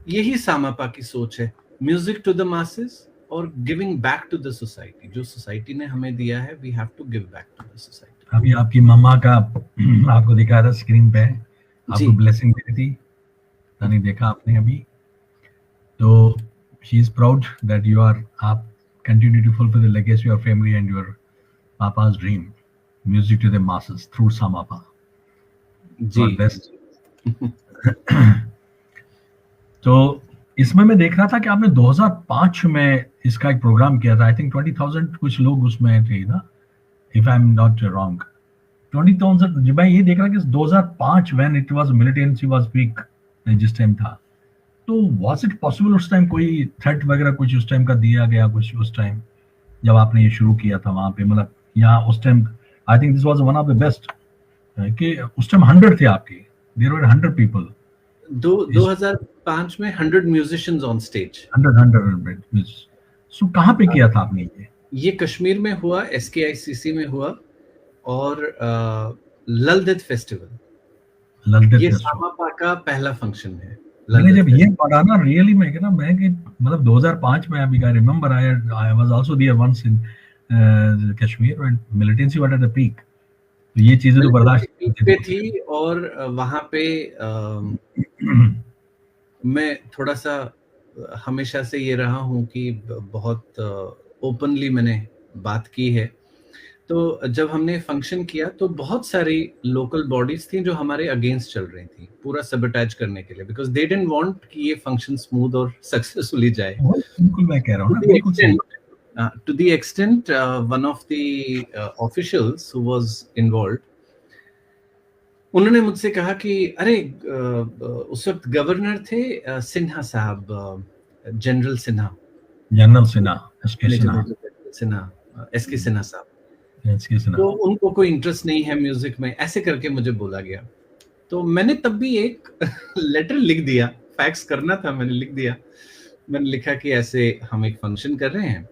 यही सामापा की सोच है। म्यूजिक टू द मासेस और giving back to the society. जो सोसाइटी ने हमें दिया है, we have to give back to the society. अभी आपकी मम्मा का आपको दिखाया था स्क्रीन पे, आपको ब्लेसिंग दी थी, नहीं देखा आपने अभी? तो she is proud that you are, आप continue to fulfil the legacy of family and your papa's dream, music to the masses through Samapa. जी। तो इसमें मैं देख रहा था कि आपने 2005 में इसका एक प्रोग्राम किया था। आई थिंक 20,000 कुछ लोग उसमें थे ना, if I am not wrong. 20,000। मैं ये देख रहा कि 2005 when it was militancy was peak, जिस टाइम था, तो वाज इट पॉसिबल उस टाइम कोई थ्रेट वगैरह कुछ उस टाइम का दिया गया कुछ उस टाइम जब आपने ये शुरू किया था वहां पे? मतलब यहाँ उस time I think this was one of the best कि उस टाइम 100 थे आपके, देयर वर 100 पीपल। 2005 में 100 म्यूजिशियंस ऑन स्टेज। 100 सो कहाँ पे किया था आपने ये कश्मीर में हुआ, SKICC में हुआ, और ललदेद फेस्टिवल, ये सामापा का पहला फंक्शन है। मैंने जब ये पढ़ा ना, रियली मैं कहना मैं कि मतलब 2005 में, अभी I remember I was also there once in Kashmir when militancy was at the peak. तो ये चीजें तो बर्दाश्त पे थी। और वहां पे मैं थोड़ा सा हमेशा से ये रहा हूँ कि बहुत ओपनली मैंने बात की है। तो जब हमने फंक्शन किया तो बहुत सारी लोकल बॉडीज थी जो हमारे अगेंस्ट चल रही थी, पूरा सबटाइज करने के लिए, बिकॉज दे डिडंट वांट कि ये फंक्शन स्मूथ और सक्सेसफुली जाए। बिल्कुल मैं कह रहा हूँ ना, बिल्कुल सही। To the extent one of the officials who was involved, उन्होंने मुझसे कहा कि अरे उस वक्त गवर्नर थे सिन्हा साहब, जनरल सिन्हा, एसके सिन्हा साहब, तो उनको कोई इंटरेस्ट नहीं है म्यूजिक में, ऐसे करके मुझे बोला गया। तो मैंने तब भी एक लेटर लिख दिया, फैक्स करना था, मैंने लिख दिया। मैंने लिखा कि ऐसे हम एक फंक्शन कर रहे हैं,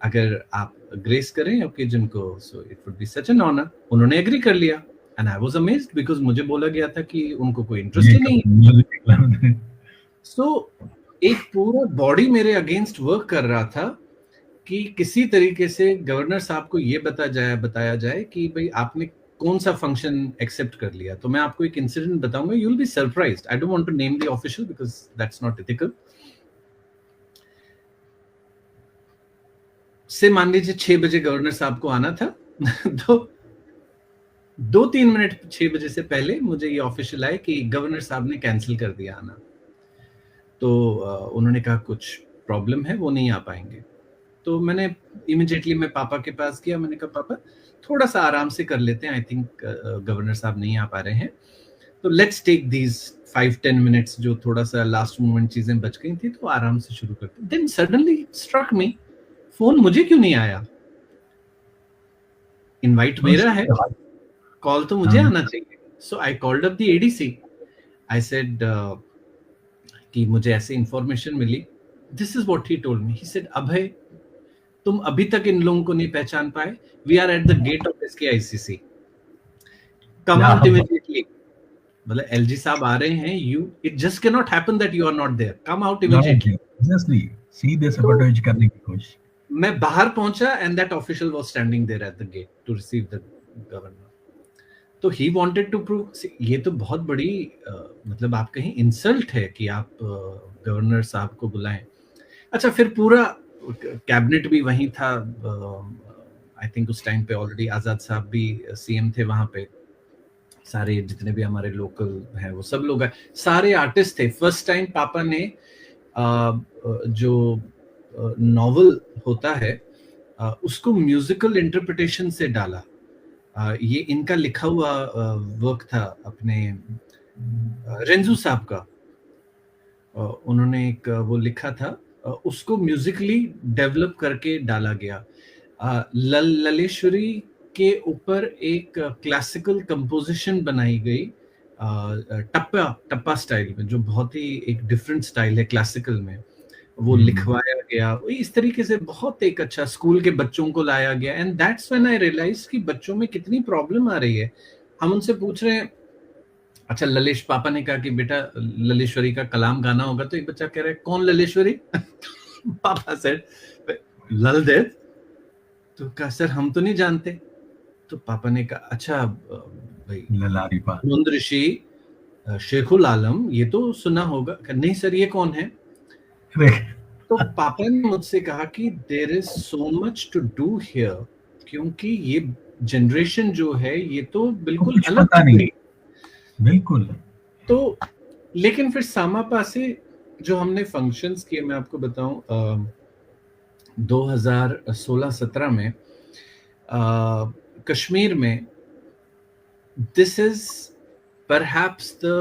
अगर आप ग्रेस करें ओकेजन को, so it would be such an honour. उन्होंने एग्री कर लिया and I was amazed because मुझे बोला गया था कि उनको कोई इंटरेस्ट ही नहीं। सो एक पूरा बॉडी मेरे अगेंस्ट वर्क कर रहा था कि किसी तरीके से गवर्नर साहब को ये बताया जाए कि भाई आपने कौन सा फंक्शन एक्सेप्ट कर लिया। तो मैं आपको एक इंसिडेंट बताऊंगा, you will be surprised. I don't want to name the official because that's not ethical. से मान लीजिए 6 बजे गवर्नर साहब को आना था तो 2-3 मिनट 6 बजे से पहले मुझे ये ऑफिशियल आया कि गवर्नर साहब ने कैंसिल कर दिया आना। तो उन्होंने कहा कुछ प्रॉब्लम है, वो नहीं आ पाएंगे। तो मैंने इमीडिएटली मैं पापा के पास गया, मैंने कहा पापा थोड़ा सा आराम से कर लेते हैं, आई थिंक गवर्नर साहब नहीं आ पा रहे हैं, तो लेट्स टेक दीज 5-10 मिनट्स, जो थोड़ा सा लास्ट मोमेंट चीजें बच गई थी, तो आराम से शुरू करते हैं। Then suddenly struck me, phone मुझे क्यों नहीं आया? इनवाइट मेरा है, कॉल तो मुझे आना चाहिए। So I called up the ADC, I said कि मुझे ऐसे इंफॉर्मेशन मिली। This is what he told me, he said Abhay तुम अभी तक इन लोगों को नहीं पहचान पाए, we are at the gate of SKICC, come out immediately. मतलब LG साहब आ रहे हैं, you it just can not happen that you are not there, come out immediately. Exactly, सीधे सबटाइज करने की कोशिश। मैं बाहर पहुंचा and that official was standing there at the gate to receive the governor. तो ही वांटेड टू प्रूव, ये तो बहुत बड़ी मतलब आप कहीं इंसल्ट है कि आप गवर्नर साहब को बुलाएं। अच्छा, फिर पूरा कैबिनेट भी वहीं था, आई थिंक उस टाइम पे ऑलरेडी आजाद साहब भी CM थे वहां पे, सारे जितने भी हमारे लोकल हैं वो सब लोग, सारे आर्टिस्ट थे। फर्स्ट टाइम पापा ने जो नॉवल होता है उसको म्यूजिकल इंटरप्रिटेशन से डाला। ये इनका लिखा हुआ वर्क था, अपने रेंजू साहब का, उन्होंने एक वो लिखा था, उसको म्यूजिकली डेवलप करके डाला गया। ललेश्वरी के ऊपर एक क्लासिकल कंपोजिशन बनाई गई टप्पा स्टाइल में, जो बहुत ही एक डिफरेंट स्टाइल है क्लासिकल में, वो लिखवाया गया। इस तरीके से बहुत एक अच्छा स्कूल के बच्चों को लाया गया। And that's when I realize कि बच्चों में कितनी प्रॉब्लम आ रही है। हम उनसे पूछ रहे हैं, अच्छा पापा ने कहा कि बेटा ललेश्वरी का कलाम गाना होगा, तो एक बच्चा कह रहा है कौन ललेश्वरी पापा सेड ललदेव, तो कहा सर हम तो नहीं जानते। तो पापा ने कहा अच्छा भाई ललारीपा मुंद ऋषि शेखुल आलम ये तो सुना होगा। नहीं सर ये कौन है। तो पापा ने मुझसे कहा कि there is so much to do here, क्योंकि ये जनरेशन जो है ये तो बिल्कुल कुछ अलग पता नहीं, बिल्कुल। तो लेकिन फिर सामापा से जो हमने फंक्शंस किए, मैं आपको बताऊं 2016-17 में कश्मीर में, this is perhaps the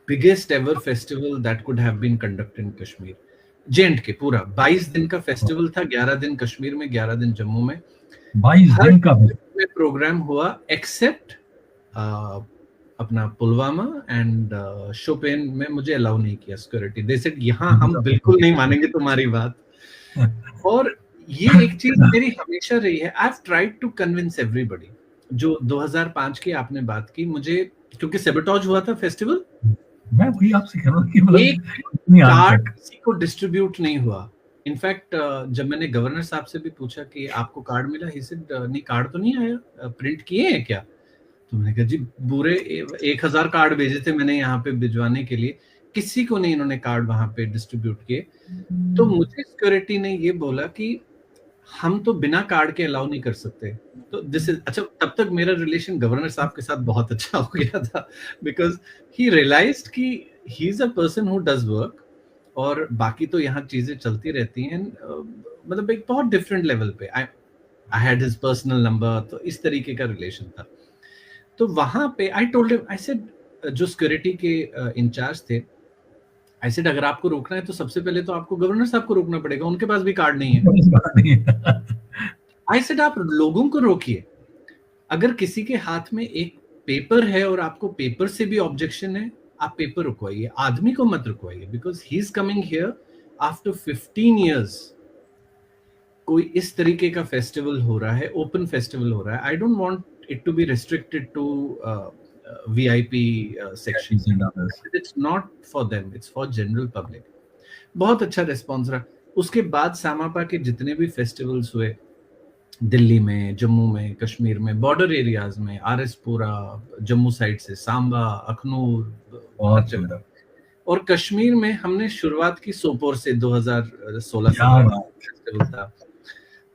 biggest ever festival that could have been conducted in Kashmir. J&K पूरा 22 दिन का फेस्टिवल था, 11 दिन कश्मीर में, 11 दिन जम्मू में, 22 दिन का में प्रोग्राम हुआ एक्सेप्ट अपना पुलवामा एंड शोपियान में मुझे अलाउ नहीं किया सिक्योरिटी। दे सेड यहाँ हम बिल्कुल नहीं मानेंगे तुम्हारी बात। और ये एक चीज मेरी हमेशा रही है, I have tried to convince everybody. जो 2005 की आपने बात की, मुझे क्योंकि सेबोटॉज हुआ था फेस्टिवल, मैं वही आपसे कह रहा हूं कि एक कार्ड किसी को डिस्ट्रीब्यूट नहीं हुआ। इनफैक्ट जब मैंने गवर्नर साहब से भी पूछा कि आपको कार्ड मिला, ही सेड नहीं कार्ड तो नहीं आया, प्रिंट किए हैं क्या। तो मैंने कहा जी पूरे 1000 कार्ड भेजे थे मैंने यहाँ पे भिजवाने के लिए, किसी को नहीं इन्होंने कार्ड वहां पे डिस्ट्रीब्यूट किए। तो मुझे सिक्योरिटी ने ये बोला कि हम तो बिना कार्ड के अलाउ नहीं कर सकते। तो दिस इज अच्छा, तब तक मेरा रिलेशन गवर्नर साहब के साथ बहुत अच्छा हो गया था, बिकॉज ही रियलाइज्ड कि he is a person who does work, और बाकी तो यहाँ चीजें चलती रहती हैं। मतलब एक बहुत डिफरेंट लेवल पे I had his personal number, तो इस तरीके का रिलेशन था। तो वहां पे I told him, I said, जो सिक्योरिटी के इंचार्ज थे, आई सेड अगर आपको रोकना है तो सबसे पहले तो आपको गवर्नर साहब को रोकना पड़ेगा, उनके पास भी कार्ड नहीं है। आई सेड आप लोगों को रोकिए, अगर किसी के हाथ में एक पेपर है और आपको पेपर से भी ऑब्जेक्शन है, आप पेपर रुकवाइए, आदमी को मत रुकवाइए, because he is coming here after 15 years। कोई इस तरीके का फेस्टिवल हो रहा है, ओपन फेस्टिवल हो रहा है, I don't want it to be restricted to VIP sections. It's not for them, it's for general public. बहुत अच्छा रिस्पॉन्स रहा। उसके बाद सामापा के जितने भी फेस्टिवल्स हुए, दिल्ली में, जम्मू में, कश्मीर में, बॉर्डर एरियाज में, RS-पुरा, जम्मू साइड से सांबा, अखनूर, हर जगह, और कश्मीर में हमने शुरुआत की सोपोर से 2016 फेस्टिवल था।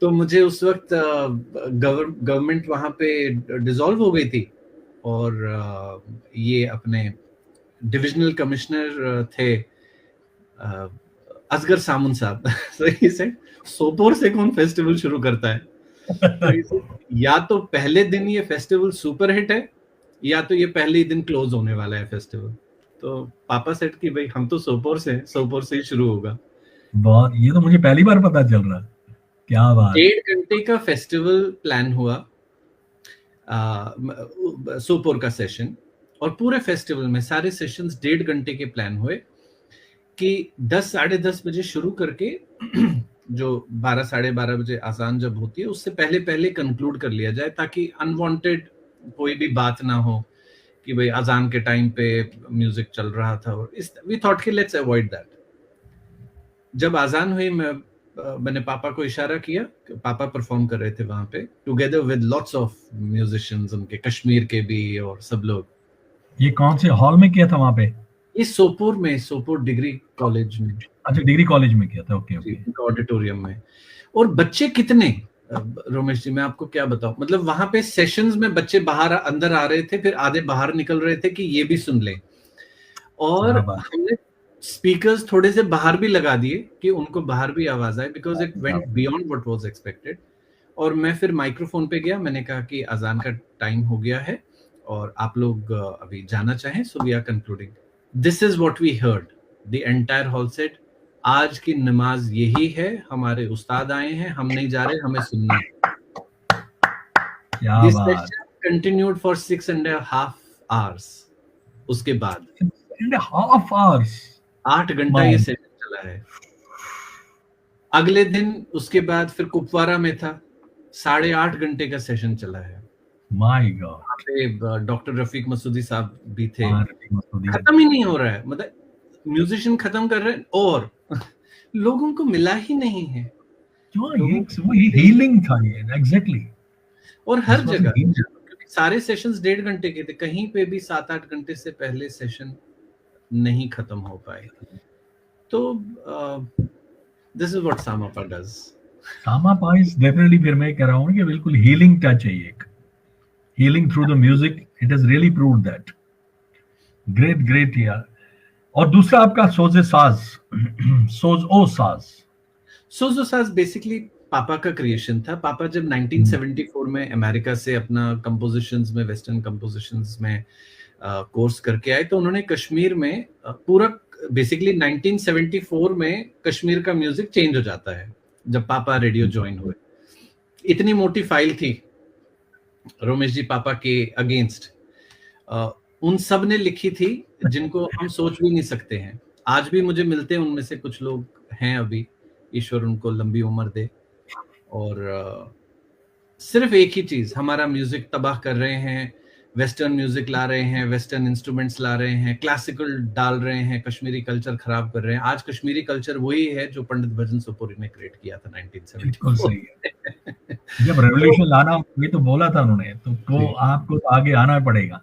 तो मुझे उस वक्त गवर्नमेंट वहां पे डिसॉल्व हो गई थी, और ये अपने डिविजनल कमिश्नर थे असगर सामुन साहब। So he said, सोपोर से कौन फेस्टिवल शुरू करता है। तो या तो पहले दिन ये फेस्टिवल सुपर हिट है, या तो ये पहले ही दिन क्लोज होने वाला है फेस्टिवल। तो पापा सेड कि भाई हम तो सोपोर से ही शुरू होगा। बहुत, ये तो मुझे पहली बार पता चल रहा। क्या बात। 1.5 घंटे का फेस्टिवल प्लान हुआ, सोपोर का सेशन, और पूरे फेस्टिवल में सारे सेशंस 1.5 घंटे के प्लान हुए कि 10 साढ़े 10 बजे शुरू करके जो 12 साढ़े 12 बजे आजान जब होती है उससे पहले कंक्लूड कर लिया जाए, ताकि अनवांटेड कोई भी बात ना हो कि भाई अजान के टाइम पे म्यूजिक चल रहा था। और वी थॉट कि लेट्स अवॉइड दैट। जब आजान हुई, मैंने पापा को इशारा किया, पापा परफॉर्म कर रहे थे वहां पे together with lots of musicians, उनके कश्मीर के भी और सब लोग। ये कौन से हॉल में किया था वहां पे? ये सोपोर में, सोपोर डिग्री कॉलेज में। अच्छा, डिग्री कॉलेज में किया था। ओके ऑडिटोरियम में। और बच्चे कितने, रोमेश जी मैं आपको क्या बताऊं, मतलब वहां पे सेशंस में बच्चे बाहर अंदर आ रहे थे, फिर आधे बाहर निकल रहे थे कि ये भी सुन ले। और हमने स्पीकर्स थोड़े से बाहर भी लगा दिए कि उनको बाहर भी आवाज आए, because it went beyond what was expected. और मैं फिर माइक्रोफोन पे गया, मैंने कहा कि अजान का टाइम हो गया है और आप लोग अभी जाना चाहें, so we are concluding. This is what we heard. The entire hall said, आज की नमाज यही है, हमारे उस्ताद आए हैं, हम नहीं जा रहे, हमें सुनना है। This session continued for 6.5 hours। उसके बाद 6.5 hours 8 घंटा ये सेशन चला है। अगले दिन उसके बाद फिर कुपवारा में था, 8.5 घंटे का सेशन चला है। My God. Doctor Rafiq Masoodi साहब भी थे। खत्म ही नहीं हो रहा है, मतलब म्यूजिशियन खत्म कर रहे हैं और लोगों को मिला ही नहीं है। जो लोगों वो हीलिंग था ये, एग्जैक्टली। और हर जगह, क्योंकि सारे सेशंस 1.5 घंटे के थे, कहीं पे भी 7-8 घंटे से पहले सेशन नहीं खत्म हो पाए। तो this is what Samapa does. Samapa is definitely, फिर मैं कह रहा हूँ कि बिल्कुल हीलिंग टच है एक, healing through the music, it has really proved that. Great great यार। और दूसरा आपका सोजे साज, सोजो साज। सोजो साज बेसिकली पापा का क्रिएशन था। पापा जब 1974 में अमेरिका से अपना कंपोजिशंस में, वेस्टर्न कंपोजिशंस में कोर्स करके आए, तो उन्होंने कश्मीर में पूरा बेसिकली 1974 में कश्मीर का म्यूजिक चेंज हो जाता है जब पापा रेडियो ज्वाइन हुए। इतनी मोटी फाइल थी रोमेश जी पापा के अगेंस्ट, उन सब ने लिखी थी जिनको हम सोच भी नहीं सकते हैं। आज भी मुझे मिलते हैं उनमें से कुछ लोग हैं अभी, ईश्वर उनको लंबी उम्र दे। और सिर्फ एक ही चीज, हमारा म्यूजिक तबाह कर रहे हैं, वेस्टर्न म्यूजिक ला रहे हैं, वेस्टर्न इंस्ट्रूमेंट्स ला रहे हैं, क्लासिकल डाल रहे हैं, कश्मीरी कल्चर खराब कर रहे हैं। आज कश्मीरी कल्चर वही है जो पंडित भजन सुपुरी ने क्रिएट किया था 1974। जब रेवोल्यूशन लाना ये तो बोला था उन्होंने, तो आपको तो आगे आना पड़ेगा।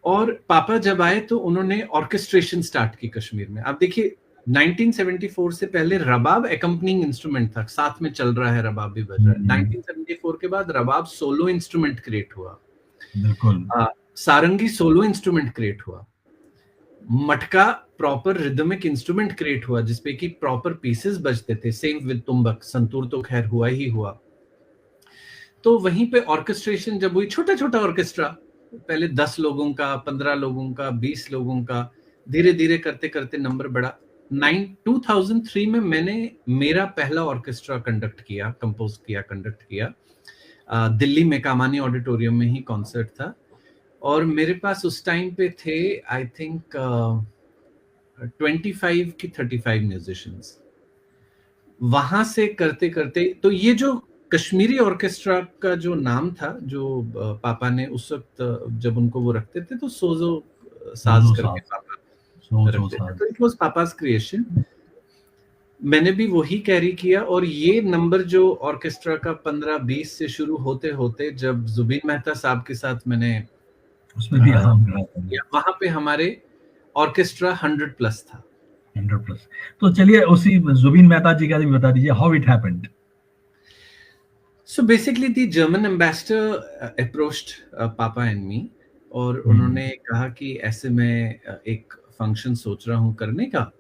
और पापा जब आए तो उन्होंने ऑर्केस्ट्रेशन स्टार्ट की कश्मीर में। आप देखिए 1974 से पहले रबाब एकम्पनिंग इंस्ट्रूमेंट था, साथ में चल रहा है, रबाब भी बज रहा है। 1974 के बाद रबाब सोलो इंस्ट्रूमेंट क्रिएट हुआ, बिल्कुल। सारंगी सोलो इंस्ट्रूमेंट क्रिएट हुआ, मटका प्रॉपर रिदमिक इंस्ट्रूमेंट क्रिएट हुआ जिसपे कि प्रॉपर पीसेस बजते थे। सेम विद तुम्बक, संतूर तो खैर हुआ ही हुआ। तो वहीं पे ऑर्केस्ट्रेशन जब हुई, छोटा छोटा ऑर्केस्ट्रा, पहले 10 लोगों का, 15 लोगों का, 20 लोगों का, धीरे धीरे करते करते नंबर बढ़ा। 2003 में मैंने मेरा पहला ऑर्केस्ट्रा कंडक्ट किया, कंपोज किया, कंडक्ट किया। दिल्ली में कामानी ऑडिटोरियम में ही कॉन्सर्ट था, और मेरे पास उस टाइम पे थे आई थिंक 25 की 35 म्यूजिशियंस। वहां से करते करते, तो ये जो कश्मीरी ऑर्केस्ट्रा का जो नाम था, जो पापा ने उस वक्त जब उनको वो रखते थे तो सोजो साज करके पापा रखते थे, तो इट वाज पापास क्रिएशन। मैंने भी वही कैरी किया, और ये नंबर जो ऑर्केस्ट्रा का 15-20 से शुरू होते होते जब जुबीन मेहता साहब के साथ मैंने उसमें भी वहां पे हमारे ऑर्केस्ट्रा 100+ था। 100+। तो चलिए उसी जुबीन मेहता जी का भी बता दीजिए, how it happened. So basically the German ambassador approached Papa and me, और उन्होंने कहा कि ऐसे मैं एक फंक्शन सोच रहा हूँ करने का,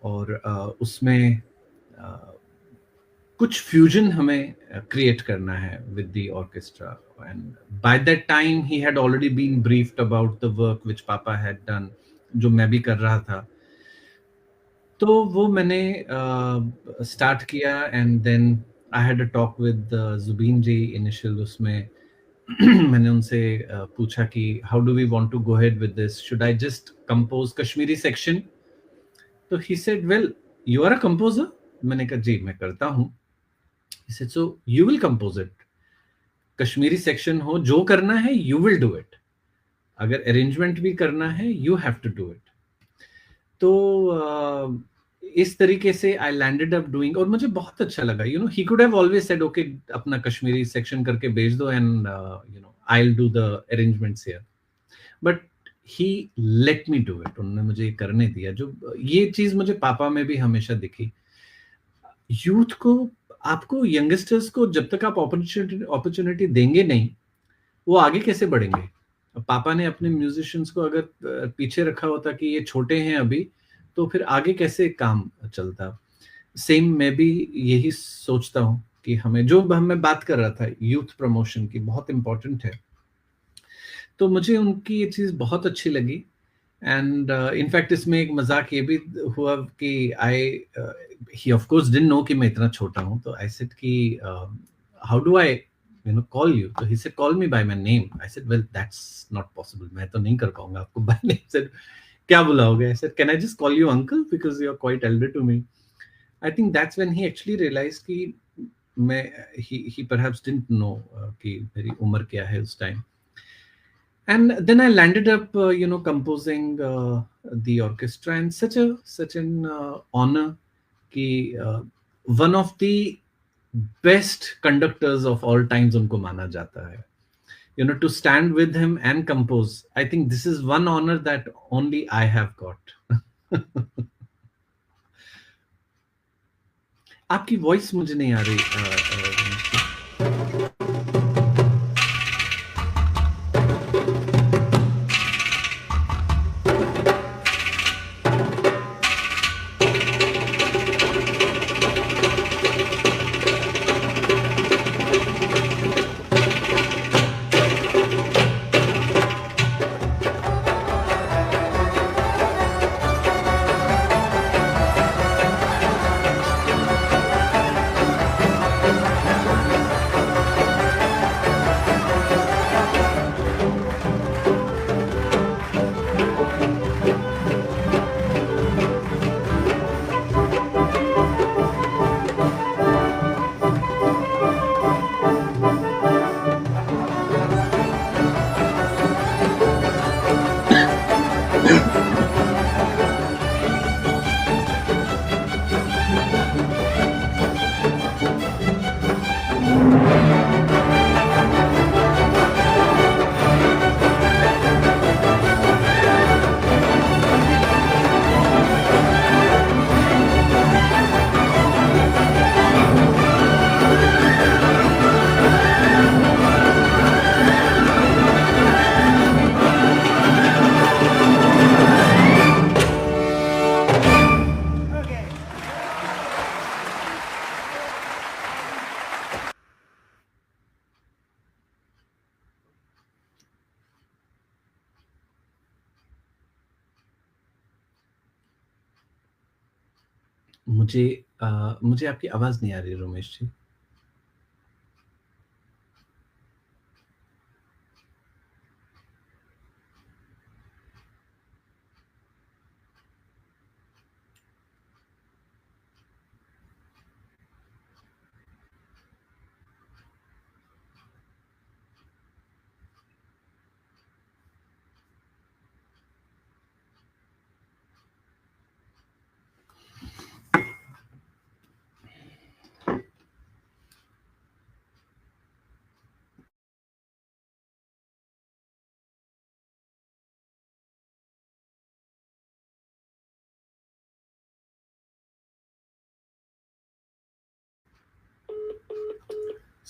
और उसमें कुछ फ्यूजन हमें क्रिएट करना है with the orchestra. And by that time he had already been briefed about the work which पापा हैड डन, जो मैं भी कर रहा था। तो वो मैंने स्टार्ट किया, and then I had a talk with Zubin ji initial. उसमें मैंने उनसे पूछा कि how do we want to go ahead with this, should I just compose Kashmiri section? तो he said well you are a composer. मैंने कहा जी मैं करता हूँ। He said so you will compose it, Kashmiri section हो, जो करना है यू विल डू इट, अगर अरेंजमेंट भी करना है you have to do it. तो इस तरीके से आई लैंडेड अप डूइंग, और मुझे बहुत अच्छा लगा। You know he could have always said okay अपना कश्मीरी सेक्शन करके भेज दो and you know I will do the arrangements here, but he let me do it. उन्होंने मुझे करने दिया। जो ये चीज मुझे पापा में भी हमेशा दिखी, यूथ को, आपको यंगस्टर्स को जब तक आप अपॉर्चुनिटी देंगे नहीं, वो आगे कैसे बढ़ेंगे? पापा ने अपने म्यूजिशियंस को अगर पीछे रखा होता कि ये छोटे हैं अभी, तो फिर आगे कैसे काम चलता? सेम मैं भी यही सोचता हूँ कि हमें, जो मैं बात कर रहा था यूथ प्रमोशन की, बहुत इंपॉर्टेंट है। तो मुझे उनकी ये चीज बहुत अच्छी लगी। एंड इनफैक्ट इसमें एक मजाक ये भी हुआ कि ही ऑफ कोर्स डिडंट नो कि मैं इतना छोटा हूँ। तो आई सेड कि how do I you know call you? So he said call me by my name. I said well that's not possible, मैं तो नहीं कर पाऊंगा आपको by name। said क्या बुलाओगे? I said can I just call you uncle because you are quite elder to me? I think that's when he actually realized कि मैं he perhaps didn't know कि मेरी उम्र क्या है उस time। And then I landed up you know composing the orchestra, and such an honor कि one of the best conductors of all times उनको माना जाता है. You know, to stand with him and compose, I think this is one honor that only I have got. आपकी voice मुझे नहीं आ रही. मुझे आपकी आवाज नहीं आ रही रोमेश जी.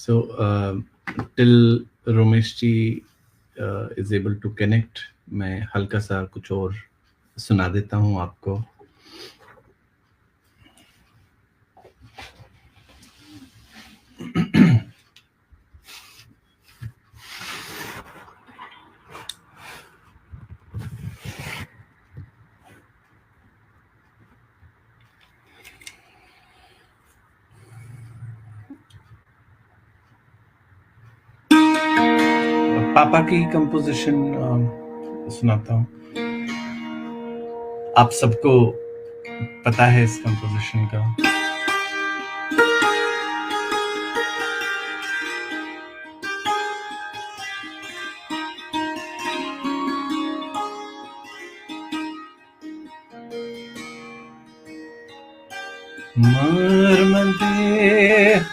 So till Romesh ji is able to connect, मैं हल्का सा कुछ और सुना देता हूँ आपको. पापा की कंपोजिशन सुनाता हूँ. आप सबको पता है इस कंपोजिशन का. मर्मदे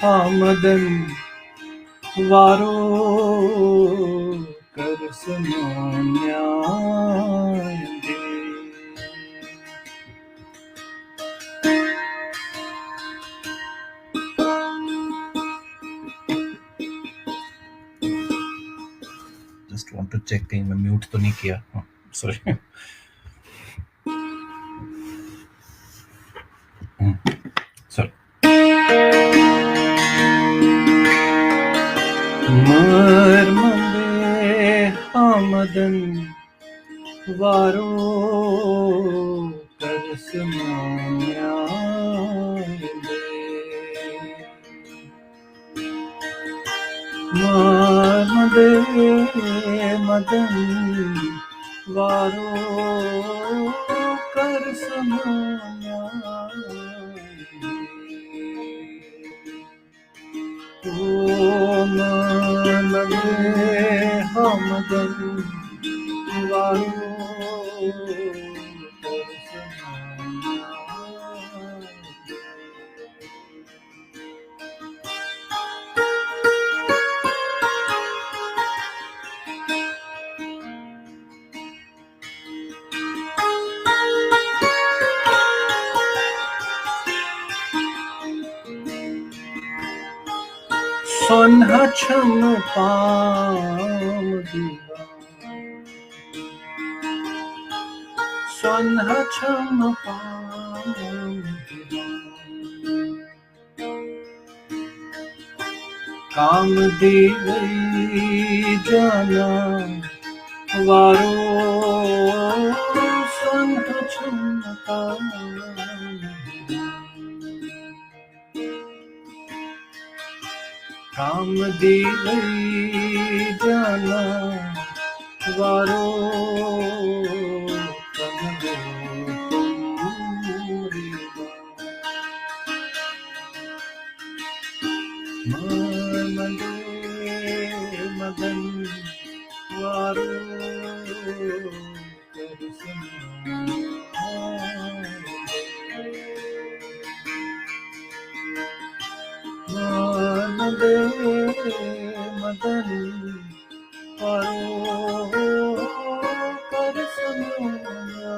हामदन वारो कर समान्याय दे. Just want to check कहीं मैं म्यूट तो नहीं किया. Sorry. Sorry. मर्मदे हामदन वारो कर समान्याय दे. मर्मदे मदन वारो कर समान्याय दे. मर्मदे हामदन वारो कर समान्याय दे. सोन्हा छम पाम दिवा सोन्हा छम पाम दिवा काम दी गई जाना वारो सोन्हा छम पाम काम दी गई जाना वारो मदन वारो मदन कर सुनिया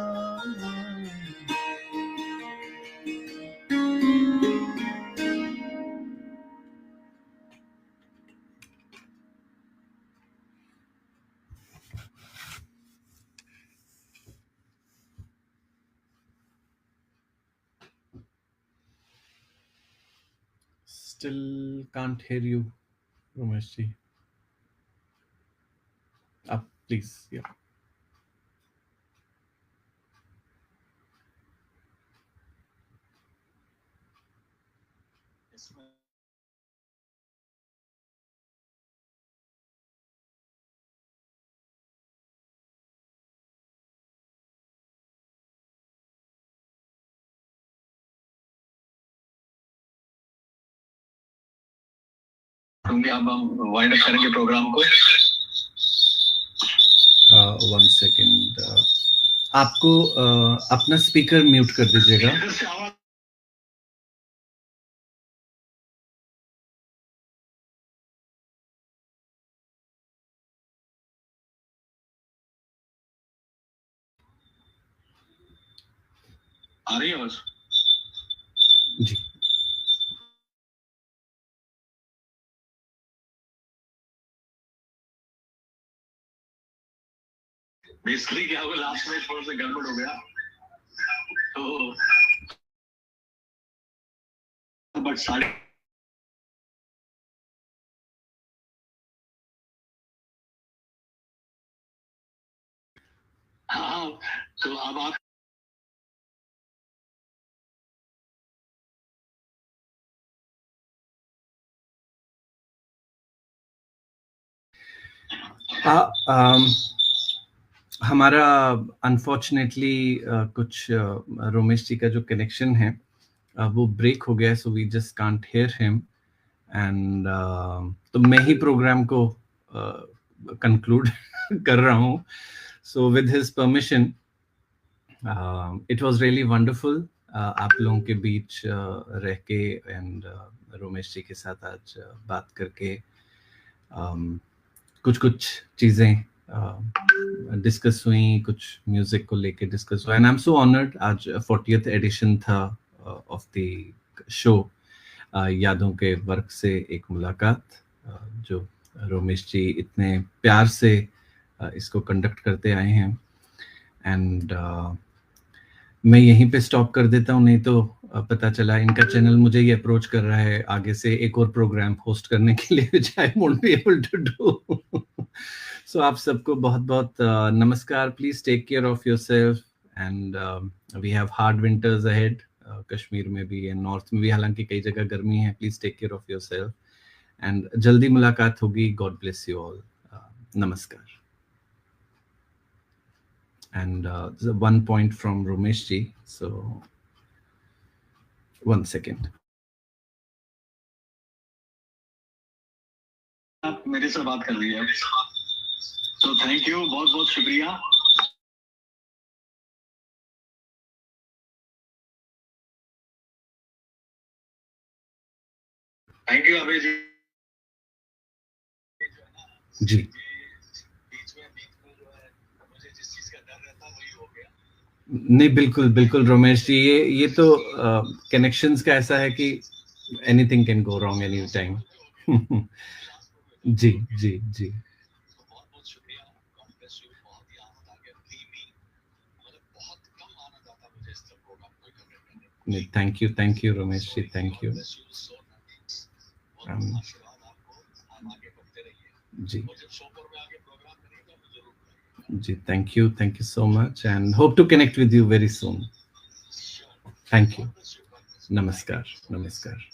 Still can't hear you, Ramesh ji. Up, please. Yeah. अब हम वाइंड अप करेंगे प्रोग्राम को। 1 सेकेंड, आपको अपना स्पीकर म्यूट कर दीजिएगा। आ रही है आवाज? जी बेसिकली क्या हुआ, लास्ट में थोड़ा सा गड़बड़ हो गया तो बट साढ़े हाँ, तो अब आप हमारा अनफॉर्चुनेटली कुछ रोमेश जी का जो कनेक्शन है वो ब्रेक हो गया, so we just can't hear him and तो मैं ही प्रोग्राम को कंक्लूड कर रहा हूँ। So with his permission, it was really wonderful आप लोगों के बीच रह के एंड रोमेश जी के साथ आज बात करके कुछ चीज़ें डिस्कस हुई, कुछ म्यूजिक को लेके डिस्कस हुआ and I am so honoured. आज 40th एडिशन था ऑफ द शो यादों के वर्क से एक मुलाकात, जो रोमेश जी इतने प्यार से इसको कंडक्ट करते आए हैं एंड मैं यहीं पे स्टॉप कर देता हूँ, नहीं तो पता चला इनका चैनल मुझे ही अप्रोच कर रहा है आगे से एक और प्रोग्राम होस्ट करने के लिए, which I won't be able to do. So आप सबको बहुत बहुत नमस्कार। Please take care of yourself and we have hard winters ahead, Kashmir में भी एंड नॉर्थ में भी, हालांकि कई जगह गर्मी है। Please take care of yourself and जल्दी मुलाकात होगी। God bless you all. नमस्कार। And one point from Romesh ji. So 1 second. आप मेरे से बात कर रही है, तो थैंक यू, बहुत बहुत शुक्रिया। थैंक यू अभय जी। जी नहीं, बिल्कुल बिल्कुल रोमेश जी, ये तो कनेक्शंस का ऐसा है कि anything can go wrong any time. जी जी जी thank you Ramesh ji, thank you. जी जी, thank you so much and hope to connect with you very soon. Thank you. नमस्कार नमस्कार।